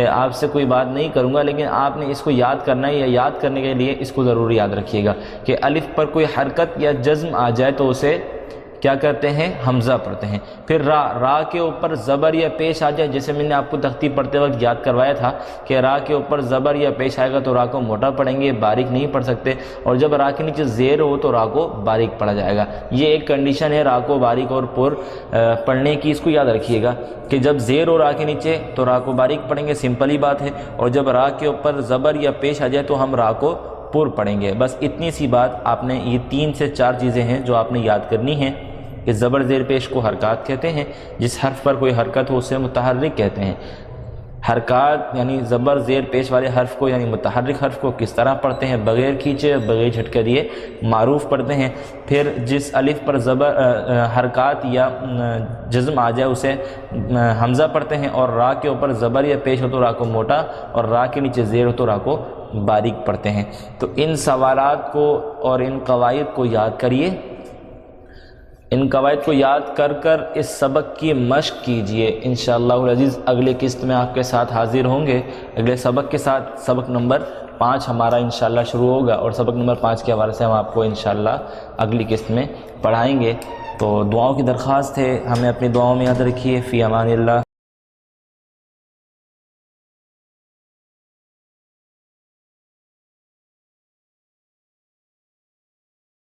آپ سے کوئی بات نہیں کروں گا, لیکن آپ نے اس کو یاد کرنا ہے یا یاد کرنے کے لیے اس کو ضرور یاد رکھیے گا کہ الف پر کوئی حرکت یا جزم آ جائے تو اسے کیا کرتے ہیں؟ حمزہ پڑھتے ہیں. پھر را کے اوپر زبر یا پیش آ جائے, جیسے میں نے آپ کو تختی پڑھتے وقت یاد کروایا تھا کہ را کے اوپر زبر یا پیش آئے گا تو را کو موٹا پڑھیں گے, باریک نہیں پڑھ سکتے. اور جب را کے نیچے زیر ہو تو را کو باریک پڑھا جائے گا. یہ ایک کنڈیشن ہے را کو باریک اور پر پڑھنے کی, اس کو یاد رکھیے گا کہ جب زیر ہو را کے نیچے تو را کو باریک پڑھیں گے, سمپل ہی بات ہے. اور جب را کے اوپر زبر یا پیش آ جائے تو ہم را کو پر پڑھیں گے. بس اتنی سی بات آپ نے, یہ 3 سے 4 چیزیں ہیں جو آپ نے یاد کرنی ہیں کہ زبر زیر پیش کو حرکات کہتے ہیں, جس حرف پر کوئی حرکت ہو اسے متحرک کہتے ہیں. حرکات یعنی زبر زیر پیش والے حرف کو یعنی متحرک حرف کو کس طرح پڑھتے ہیں؟ بغیر کھینچے بغیر جھٹکے دیے معروف پڑھتے ہیں. پھر جس الف پر زبر حرکات یا جزم آ جائے اسے حمزہ پڑھتے ہیں. اور را کے اوپر زبر یا پیش ہو تو را کو موٹا, اور را کے نیچے زیر ہو تو را کو باریک پڑھتے ہیں۔ تو ان سوالات کو اور ان قواعد کو یاد کریے، ان قواعد کو یاد کر کر اس سبق کی مشق کیجئے۔ انشاءاللہ العزیز اگلے قسط میں آپ کے ساتھ حاضر ہوں گے، اگلے سبق کے ساتھ۔ سبق نمبر 5 ہمارا انشاءاللہ شروع ہوگا، اور سبق نمبر 5 کے حوالے سے ہم آپ کو انشاءاللہ اگلی قسط میں پڑھائیں گے۔ تو دعاؤں کی درخواست ہے، ہمیں اپنی دعاؤں میں یاد رکھیے۔ فی امان اللہ۔